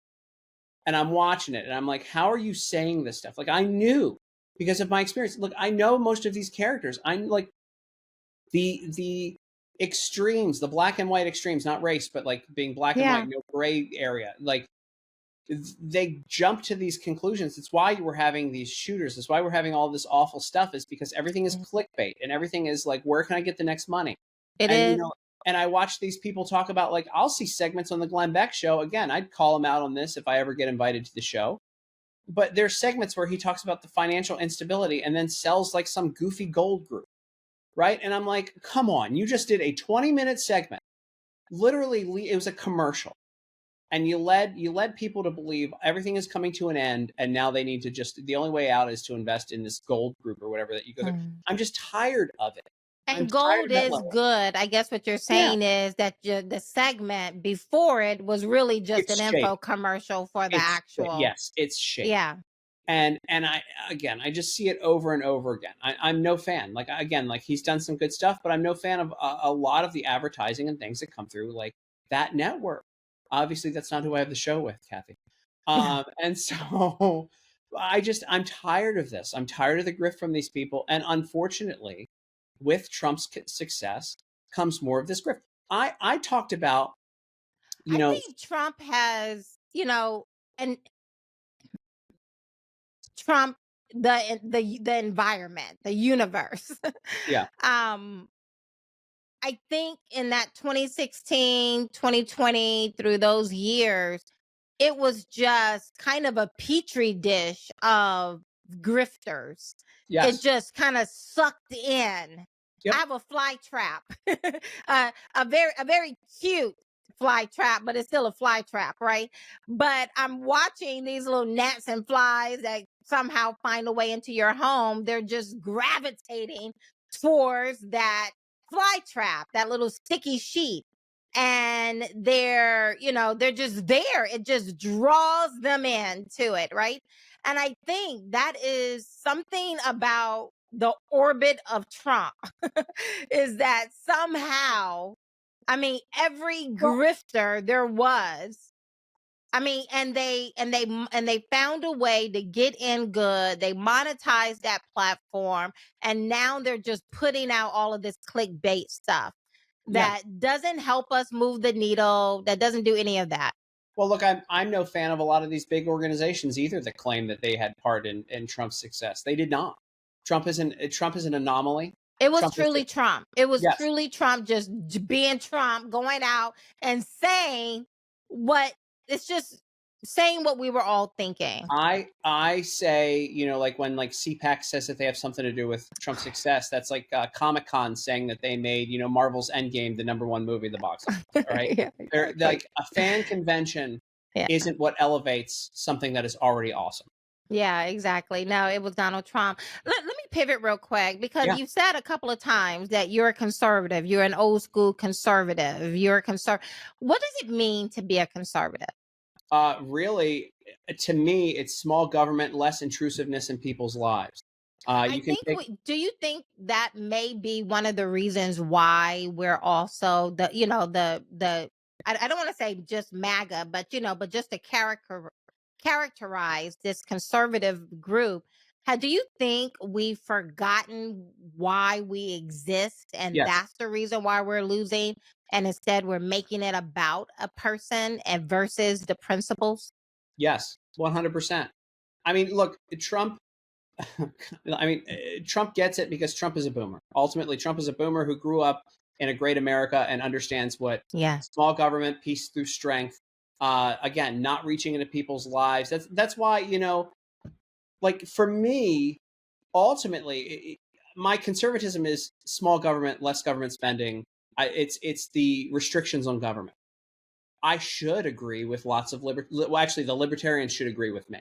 And I'm watching it and I'm like, how are you saying this stuff? Like I knew because of my experience. Look, I know most of these characters. I'm like the extremes, the black and white extremes, not race, but like being black and white, no gray area. Like they jump to these conclusions. It's why we're having these shooters. It's why we're having all this awful stuff is because everything is clickbait and everything is like, where can I get the next money? And I watch these people talk about like, I'll see segments on the Glenn Beck show. Again, I'd call him out on this if I ever get invited to the show. But there's segments where he talks about the financial instability and then sells like some goofy gold group. Right. And I'm like, come on, you just did a 20-minute segment. Literally, it was a commercial. And you led people to believe everything is coming to an end. And now they need to the only way out is to invest in this gold group or whatever that you go there. I'm just tired of it. And gold is good. I guess what you're saying is that the segment before it was really just an info commercial for the actual. Yes, it's shady. Yeah. And I just see it over and over again. I'm no fan. Like he's done some good stuff, but I'm no fan of a lot of the advertising and things that come through like that network. Obviously, that's not who I have the show with, Kathy. And so I'm tired of this. I'm tired of the grift from these people. And unfortunately, with Trump's success comes more of this grift. I talked about, I think Trump has, and Trump, the environment, the universe. Yeah. I think in that 2016, 2020, through those years, it was just kind of a petri dish of grifters. Yes. It just kind of sucked in. Yep. I have a fly trap, a very cute fly trap, but it's still a fly trap, right? But I'm watching these little gnats and flies that somehow find a way into your home. They're just gravitating towards that fly trap, that little sticky sheet. And they're just there. It just draws them into it, right? And I think that is something about the orbit of Trump is that somehow I mean, every grifter there was. I mean, and they found a way to get in good. They monetized that platform, and now they're just putting out all of this clickbait stuff that doesn't help us move the needle. That doesn't do any of that. Well, look, I'm no fan of a lot of these big organizations either that claim that they had part in Trump's success. They did not. Trump is an anomaly. It was Trump truly Trump. It was Yes. truly Trump just being Trump, going out and saying what it's just saying what we were all thinking. I say, you know, like when like CPAC says that they have something to do with Trump's success, that's like Comic-Con saying that they made, you know, Marvel's Endgame the #1 movie in the box office. All right. Yeah, They're exactly. like a fan convention isn't what elevates something that is already awesome. Yeah, exactly. No, it was Donald Trump. Let me pivot real quick because you said a couple of times that you're a conservative. You're an old school conservative. You're a conservative. What does it mean to be a conservative? Really, to me, it's small government, less intrusiveness in people's lives. Do you think that may be one of the reasons why we're also I don't want to say just MAGA, but but just to characterize this conservative group. Do you think we've forgotten why we exist, and that's the reason why we're losing, and instead we're making it about a person and versus the principles? Yes, 100%. I mean, look, Trump. I mean, Trump gets it because Trump is a boomer. Ultimately, Trump is a boomer who grew up in a great America and understands what small government, peace through strength. Again, not reaching into people's lives. That's why, you know, like for me, ultimately, my conservatism is small government, less government spending. It's the restrictions on government. I should agree with lots of well, actually, the libertarians should agree with me.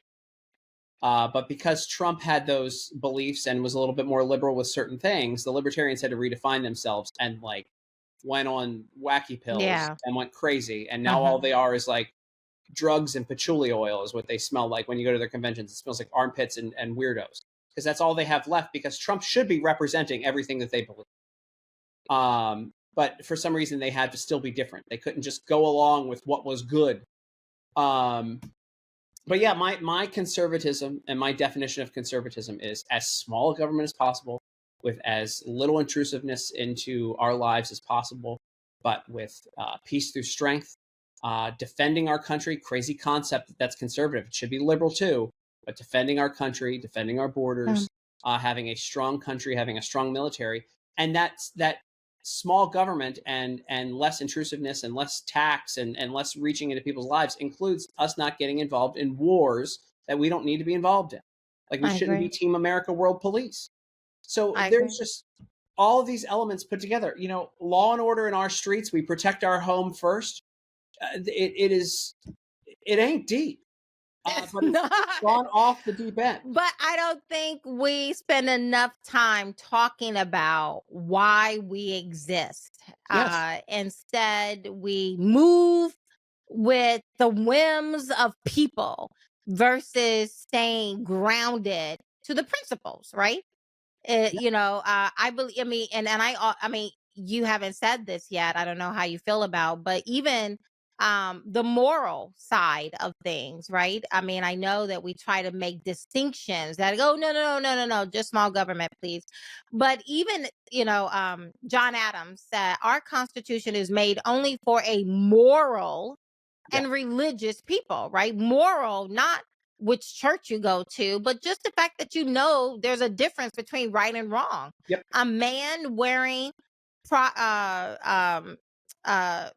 But because Trump had those beliefs and was a little bit more liberal with certain things, the libertarians had to redefine themselves and like went on wacky pills and went crazy. And now all they are is like drugs and patchouli oil is what they smell like when you go to their conventions. It smells like armpits and weirdos because that's all they have left, because Trump should be representing everything that they believe. But for some reason they had to still be different. They couldn't just go along with what was good. But yeah, my conservatism and my definition of conservatism is as small a government as possible, with as little intrusiveness into our lives as possible, but with peace through strength, defending our country. Crazy concept that's conservative. It should be liberal too, but defending our country, defending our borders, having a strong country, having a strong military, and that small government and less intrusiveness and less tax and less reaching into people's lives includes us not getting involved in wars that we don't need to be involved in. Like we shouldn't be Team America World Police. So there's just all of these elements put together. You know, law and order in our streets. We protect our home first. It ain't deep. But it's gone off the deep end. But I don't think we spend enough time talking about why we exist. Instead, we move with the whims of people versus staying grounded to the principles, right? You know, I believe. I mean, I mean, you haven't said this yet. I don't know how you feel about, but even the moral side of things, right? I mean, I know that we try to make distinctions that go, no, just small government, please. But even, John Adams said our Constitution is made only for a moral and religious people, right? Moral, not which church you go to, but just the fact that there's a difference between right and wrong. A man wearing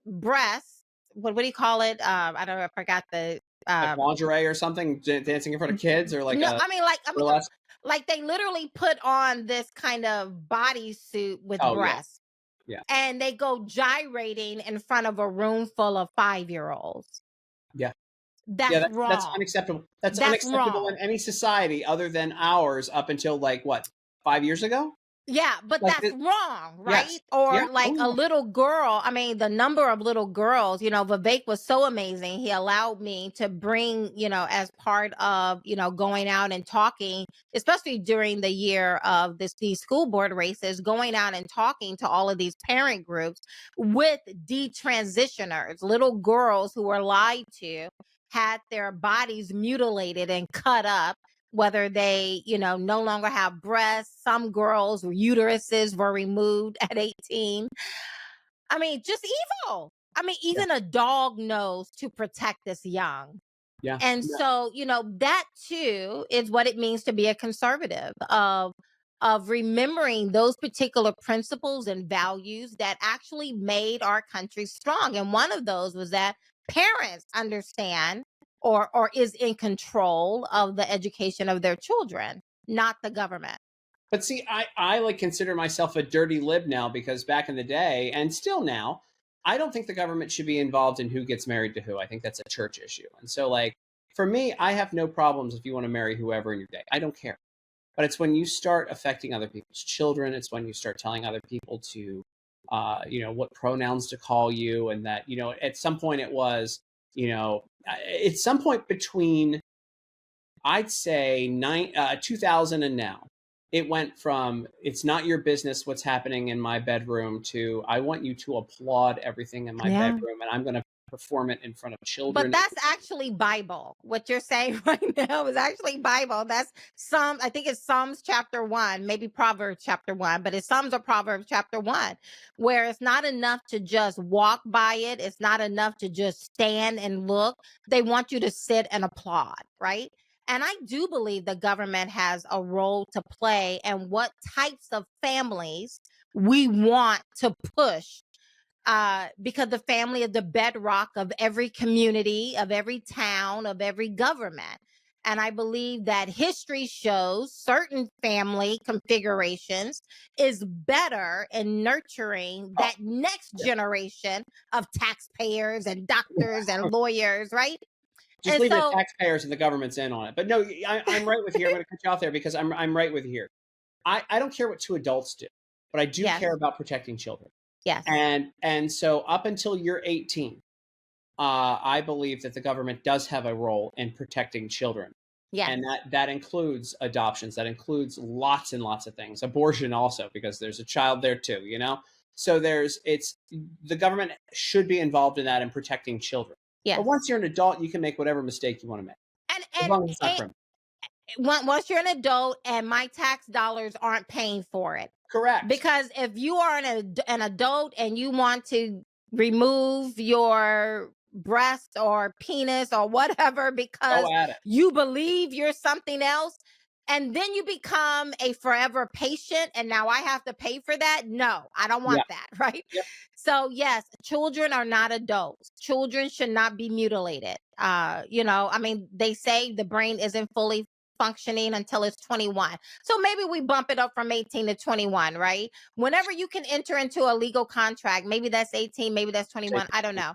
breasts, what do you call it? I don't know, I forgot the like lingerie or something, dancing in front of kids, or like like they literally put on this kind of bodysuit with breasts. And they go gyrating in front of a room full of 5-year-olds. That's wrong. That's unacceptable. That's unacceptable in any society other than ours up until like what, 5 years ago? Yeah, but Like that's wrong, right? yes. Yeah. Or Oh, like a yeah. little girl. I mean, the number of little girls, Vivek was so amazing. He allowed me to bring, as part of, going out and talking, especially during the year of these school board races, going out and talking to all of these parent groups with detransitioners, little girls who were lied to, had their bodies mutilated and cut up, whether they, no longer have breasts. Some girls' uteruses were removed at 18. I mean, just evil. I mean, Yeah. even a dog knows to protect this young. Yeah. And so, that too is what it means to be a conservative, of remembering those particular principles and values that actually made our country strong. And one of those was that parents understand or is in control of the education of their children, not the government. But see, I like consider myself a dirty lib now because back in the day and still now, I don't think the government should be involved in who gets married to who. I think that's a church issue. And so like for me, I have no problems if you want to marry whoever in your day. I don't care. But it's when you start affecting other people's children, it's when you start telling other people to what pronouns to call you, and that, at some point it was, at some point between I'd say 2000 and now, it went from it's not your business what's happening in my bedroom to I want you to applaud everything in my bedroom and I'm going to perform it in front of children. But that's actually Bible. What you're saying right now is actually Bible. That's I think it's Psalms chapter 1, maybe Proverbs chapter 1, but it's Psalms or Proverbs chapter 1, where it's not enough to just walk by it. It's not enough to just stand and look. They want you to sit and applaud, right? And I do believe the government has a role to play and what types of families we want to push, because the family is the bedrock of every community, of every town, of every government. And I believe that history shows certain family configurations is better in nurturing that next generation of taxpayers and doctors and lawyers, right? Just And leave the so, taxpayers and the government's in on it. But no, I'm right with you. I'm going to cut you off there because I'm right with you here. I don't care what two adults do, but I do yes, care about protecting children. yes, And so up until you're 18, I believe that the government does have a role in protecting children. yes. And that includes adoptions, that includes lots and lots of things, abortion also, because there's a child there too, So the government should be involved in that and protecting children. Yes. But once you're an adult, you can make whatever mistake you want to make. As long as it's not criminal. Once you're an adult and my tax dollars aren't paying for it. Correct. Because if you are an adult and you want to remove your breast or penis or whatever because you believe you're something else, and then you become a forever patient and now I have to pay for that. No, I don't want that, right? Yep. So yes, children are not adults. Children should not be mutilated. I mean, they say the brain isn't fully functioning until it's 21. So maybe we bump it up from 18 to 21, right? Whenever you can enter into a legal contract, maybe that's 18, maybe that's 21. I don't know.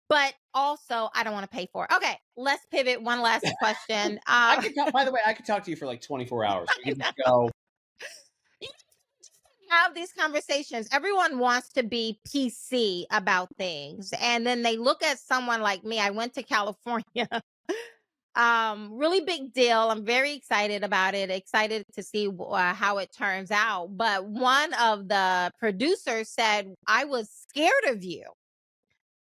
But also, I don't want to pay for it. Okay, let's pivot. One last question. By the way, I could talk to you for like 24 hours. You can just go. Have these conversations. Everyone wants to be PC about things. And then they look at someone like me. I went to California. Really big deal. I'm very excited about it. Excited to see how it turns out. But one of the producers said, I was scared of you.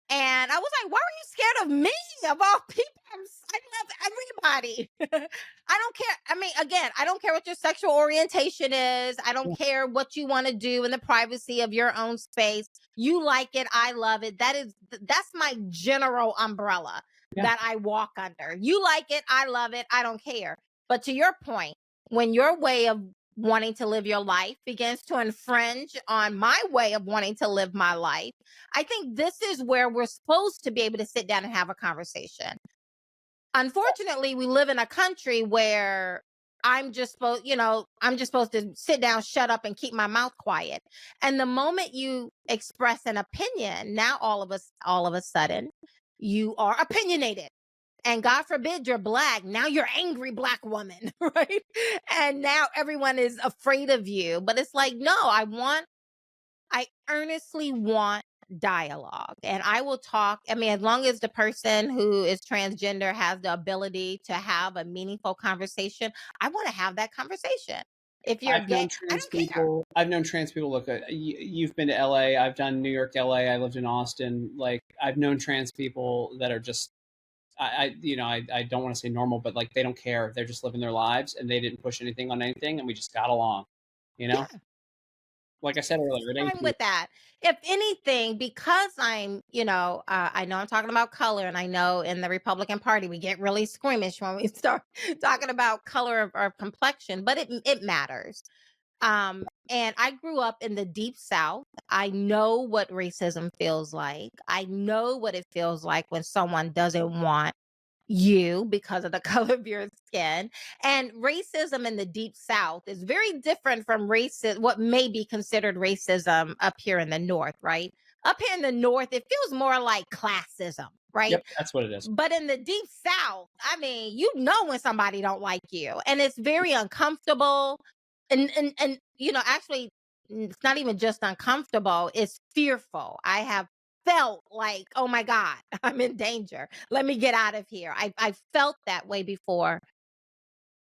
And I was like, why are you scared of me? Of all people, I love everybody. I don't care. I mean, again, I don't care what your sexual orientation is. I don't care what you want to do in the privacy of your own space. You like it. I love it. That's my general umbrella that I walk under. You like it. I love it. I don't care. But to your point, when your way of wanting to live your life begins to infringe on my way of wanting to live my life, I think this is where we're supposed to be able to sit down and have a conversation. Unfortunately, we live in a country where I'm just supposed to sit down, shut up, and keep my mouth quiet. And the moment you express an opinion, now all of a sudden, you are opinionated. And God forbid you're Black. Now you're angry Black woman, right? And now everyone is afraid of you. But it's like, no, I earnestly want dialogue. And I will talk. I mean, as long as the person who is transgender has the ability to have a meaningful conversation, I want to have that conversation. If you're gay, I don't care. I've known trans people. Look, you've been to LA. I've done New York, LA. I lived in Austin. Like, I've known trans people that are just, I don't want to say normal, but like, they don't care. They're just living their lives, and they didn't push anything on anything, and we just got along. You know, Yeah. like I said earlier, it ain't I'm with that. If anything, because I know I'm talking about color, and I know in the Republican Party we get really squeamish when we start talking about color or complexion, but it matters. And I grew up in the deep South. I know what racism feels like. I know what it feels like when someone doesn't want you because of the color of your skin. And racism in the deep South is very different from what may be considered racism up here in the North, right? Up here in the North, it feels more like classism, right? Yep, that's what it is. But in the deep South, I mean, you know when somebody don't like you, and it's very uncomfortable. And actually, it's not even just uncomfortable, it's fearful. I have felt like, oh my God, I'm in danger. Let me get out of here. I felt that way before.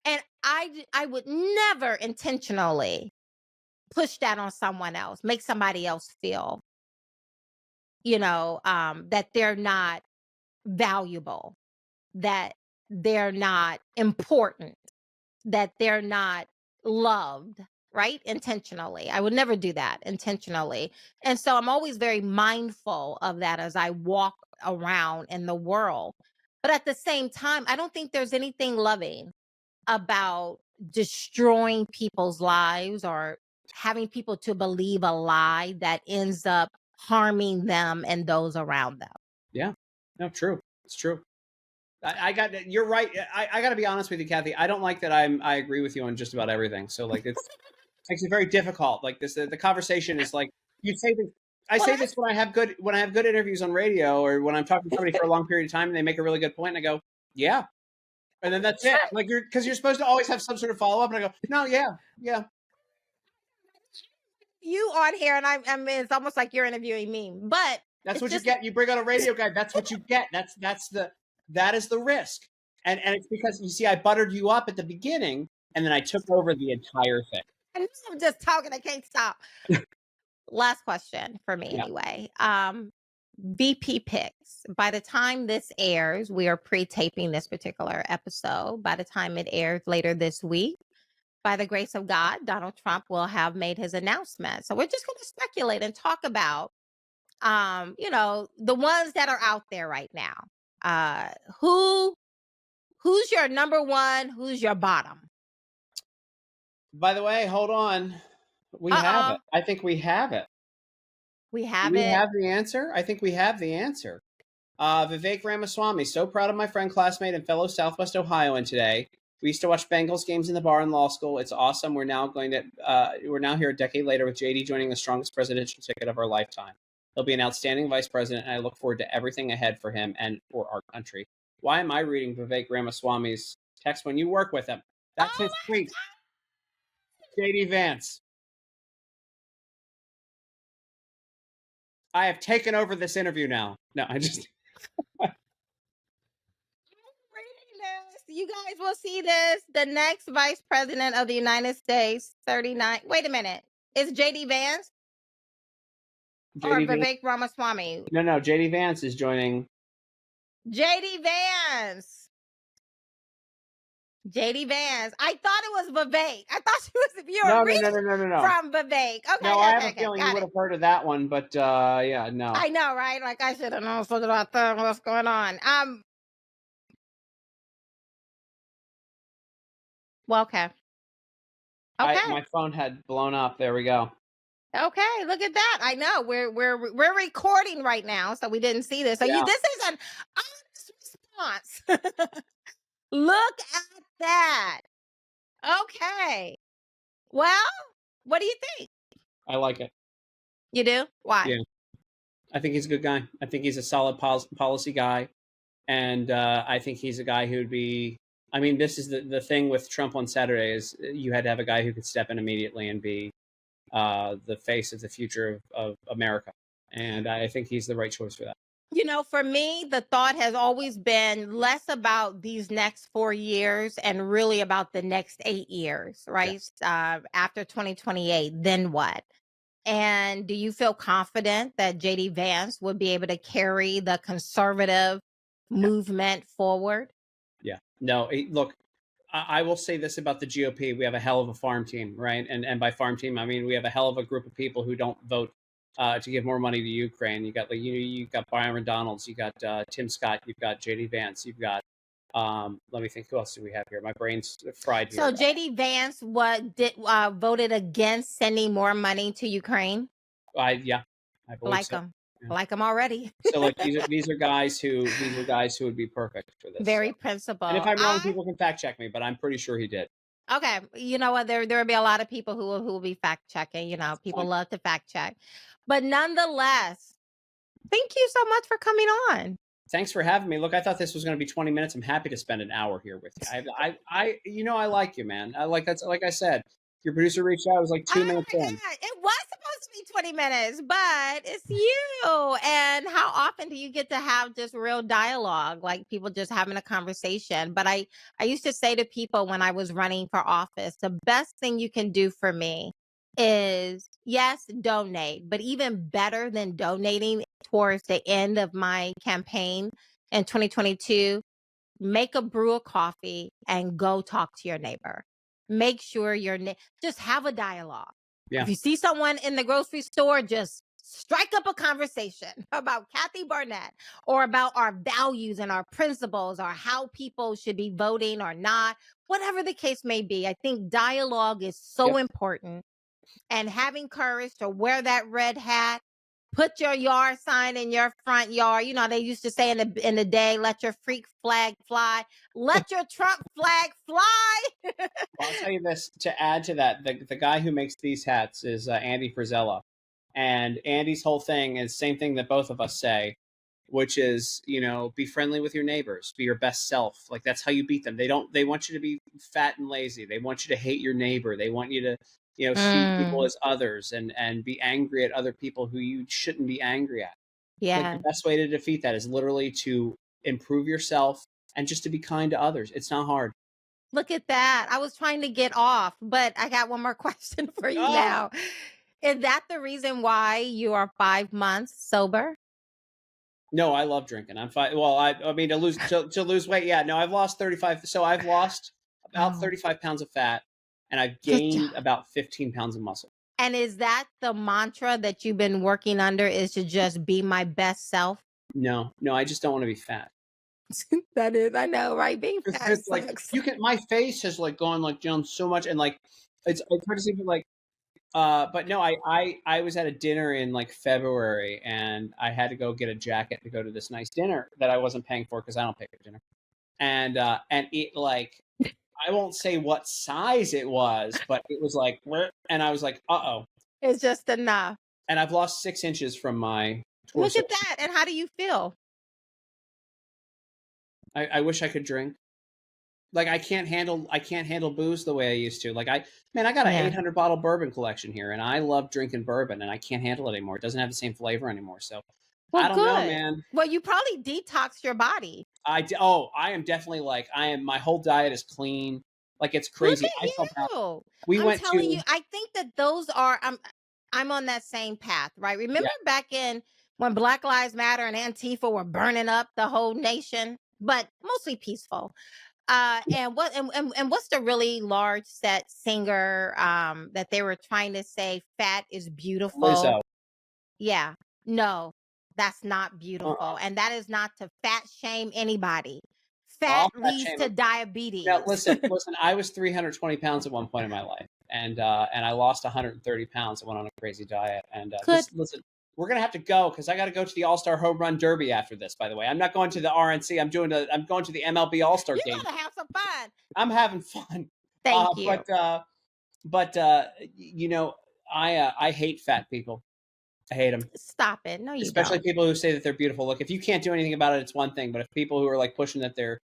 And I would never intentionally push that on someone else, make somebody else feel, that they're not valuable, that they're not important, that they're not loved, right? Intentionally. I would never do that intentionally. And so I'm always very mindful of that as I walk around in the world. But at the same time, I don't think there's anything loving about destroying people's lives or having people to believe a lie that ends up harming them and those around them. Yeah, no, true. It's true. You're right. I got to be honest with you, Kathy. I don't like that I agree with you on just about everything. So like, it's makes it very difficult. Like this, the conversation is like, you say this. I say this when I have good interviews on radio, or when I'm talking to somebody for a long period of time and they make a really good point, and I go, yeah, and then that's it. Like, because you're supposed to always have some sort of follow up, and I go, no, yeah. You on here, and I mean, it's almost like you're interviewing me, but that's what you get. You bring on a radio guy. That's what you get. That is the risk. And it's because, you see, I buttered you up at the beginning, and then I took over the entire thing. I'm just talking. I can't stop. Last question for me, anyway. VP picks. By the time this airs, we are pre-taping this particular episode. By the time it airs later this week, by the grace of God, Donald Trump will have made his announcement. So we're just going to speculate and talk about, the ones that are out there right now. Who's your number one? Who's your bottom? By the way, hold on. We have it. I think we have it. We have the answer. I think we have the answer. Vivek Ramaswamy. So proud of my friend, classmate, and fellow Southwest Ohioan today. We used to watch Bengals games in the bar in law school. It's awesome. We're now here a decade later with JD joining the strongest presidential ticket of our lifetime. He'll be an outstanding vice president, and I look forward to everything ahead for him and for our country. Why am I reading Vivek Ramaswamy's text when you work with him? That's his tweet. JD Vance. I have taken over this interview now. No, I just... You guys will see this. The next vice president of the United States, 39. Wait a minute. Is JD Vance? Or Vivek Ramaswamy? No. JD Vance is joining. JD Vance. JD Vance. I thought it was Vivek. I thought you were reading from Vivek. Okay. No, I have a feeling you would have heard of that one, but yeah, no. I know, right? Like, I should have known something about that. What's going on? Well, okay. My phone had blown up. There we go. Okay, look at that. I know we're recording right now, so we didn't see this. So this is an honest response. Look at that. Okay. Well, what do you think? I like it. You do? Why? Yeah. I think he's a good guy. I think he's a solid policy guy. And I think he's a guy who would be. I mean, this is the thing with Trump on Saturday is you had to have a guy who could step in immediately and be the face of the future of America. And I think he's the right choice for that. You know, for me, the thought has always been less about these next 4 years and really about the next 8 years, right? After 2028, then what? And do you feel confident that JD Vance would be able to carry the conservative movement forward? Yeah. No, look, I will say this about the GOP. We have a hell of a farm team, right? And by farm team, I mean we have a hell of a group of people who don't vote to give more money to Ukraine. You got you got Byron Donalds, you got Tim Scott, you've got JD Vance, you've got let me think, who else do we have here? My brain's fried here. So JD Vance voted against sending more money to Ukraine. I believe Like so. him. Like him already. So like these are guys who would be perfect for this. Very principled. And if I'm wrong, people can fact check me, but I'm pretty sure he did. Okay, you know what? There will be a lot of people who will be fact checking. You know, people love to fact check, but nonetheless, thank you so much for coming on. Thanks for having me. Look, I thought this was going to be 20 minutes. I'm happy to spend an hour here with you. I like you, man. Like I said, your producer reached out. It was like 2 minutes in. It was supposed to be 20 minutes, but it's you. And how often do you get to have just real dialogue, like people just having a conversation? But I used to say to people when I was running for office, the best thing you can do for me is, yes, donate, but even better than donating towards the end of my campaign in 2022, make a brew of coffee and go talk to your neighbor. Make sure just have a dialogue. Yeah. If you see someone in the grocery store, just strike up a conversation about Kathy Barnette or about our values and our principles or how people should be voting or not, whatever the case may be. I think dialogue is so important, and having courage to wear that red hat, put your yard sign in your front yard. You know, they used to say in the day, let your freak flag fly. Let your Trump flag fly. Well, I'll tell you this, to add to that, the guy who makes these hats is Andy Frisella. And Andy's whole thing is the same thing that both of us say, which is, you know, be friendly with your neighbors, be your best self. Like, that's how you beat them. They want you to be fat and lazy. They want you to hate your neighbor. They want you to, you know, see people as others and be angry at other people who you shouldn't be angry at. Yeah. Like, the best way to defeat that is literally to improve yourself and just to be kind to others. It's not hard. Look at that. I was trying to get off, but I got one more question for you now. Is that the reason why you are 5 months sober? No, I love drinking. I'm fine. Well, I mean, to lose weight. Yeah, no, I've lost 35. So I've lost about 35 pounds of fat, and I've gained about 15 pounds of muscle. And is that the mantra that you've been working under, is to just be my best self? No, I just don't want to be fat. That is, I know, right? Being fat it's like my face has like gone like down so much, and like it's hard to see, like but no, I was at a dinner in like February, and I had to go get a jacket to go to this nice dinner that I wasn't paying for because I don't pay for dinner, and it, like, I won't say what size it was, but it was like, and I was like, it's just enough. And I've lost 6 inches from my torso. Look at that. And how do you feel? I wish I could drink. Like, I can't handle booze the way I used to. Like, I got an 800 bottle bourbon collection here, and I love drinking bourbon, and I can't handle it anymore. It doesn't have the same flavor anymore. So, well, I don't know, man. Well, you probably detoxed your body. I am definitely, like, my whole diet is clean. Like, it's crazy. Look at you. I'm telling you, I think that those are, I'm on that same path, right? Remember back in when Black Lives Matter and Antifa were burning up the whole nation, but mostly peaceful. And what's the really large set singer that they were trying to say fat is beautiful? Lizzo. Yeah, no, that's not beautiful, and that is not to fat shame anybody. Fat leads to diabetes. Now, listen. I was 320 pounds at one point in my life, and I lost 130 pounds. I went on a crazy diet, and listen. We're gonna have to go because I got to go to the All-Star Home Run Derby after this. By the way, I'm not going to the RNC. I'm going to the MLB All-Star game. You gotta have some fun. I'm having fun. Thank you. But you know, I hate fat people. I hate them. Stop it. No, you Especially don't. people who say that they're beautiful. Look, if you can't do anything about it, it's one thing. But if people who are like pushing that they're,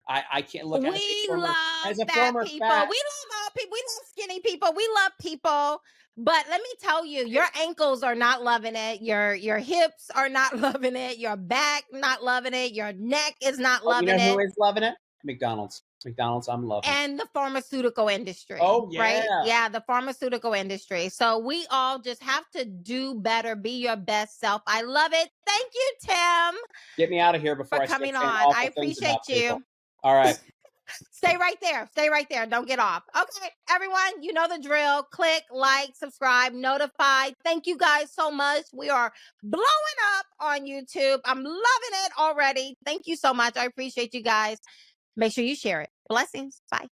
I can't look We love as a fat former people. fat. We love all people. We love skinny people. We love people. But let me tell you, your ankles are not loving it. Your hips are not loving it. Your back not loving it. Your neck is not loving You know who it. is loving it? McDonald's. McDonald's, I'm loving. And the pharmaceutical industry. Oh, yeah. Right? Yeah, the pharmaceutical industry. So we all just have to do better. Be your best self. I love it. Thank you, Tim. Get me out of here before for coming on. I appreciate you. People. All right. Stay right there. Stay right there. Don't get off. Okay, everyone, you know the drill. Click, like, subscribe, notify. Thank you guys so much. We are blowing up on YouTube. I'm loving it already. Thank you so much. I appreciate you guys. Make sure you share it. Blessings. Bye.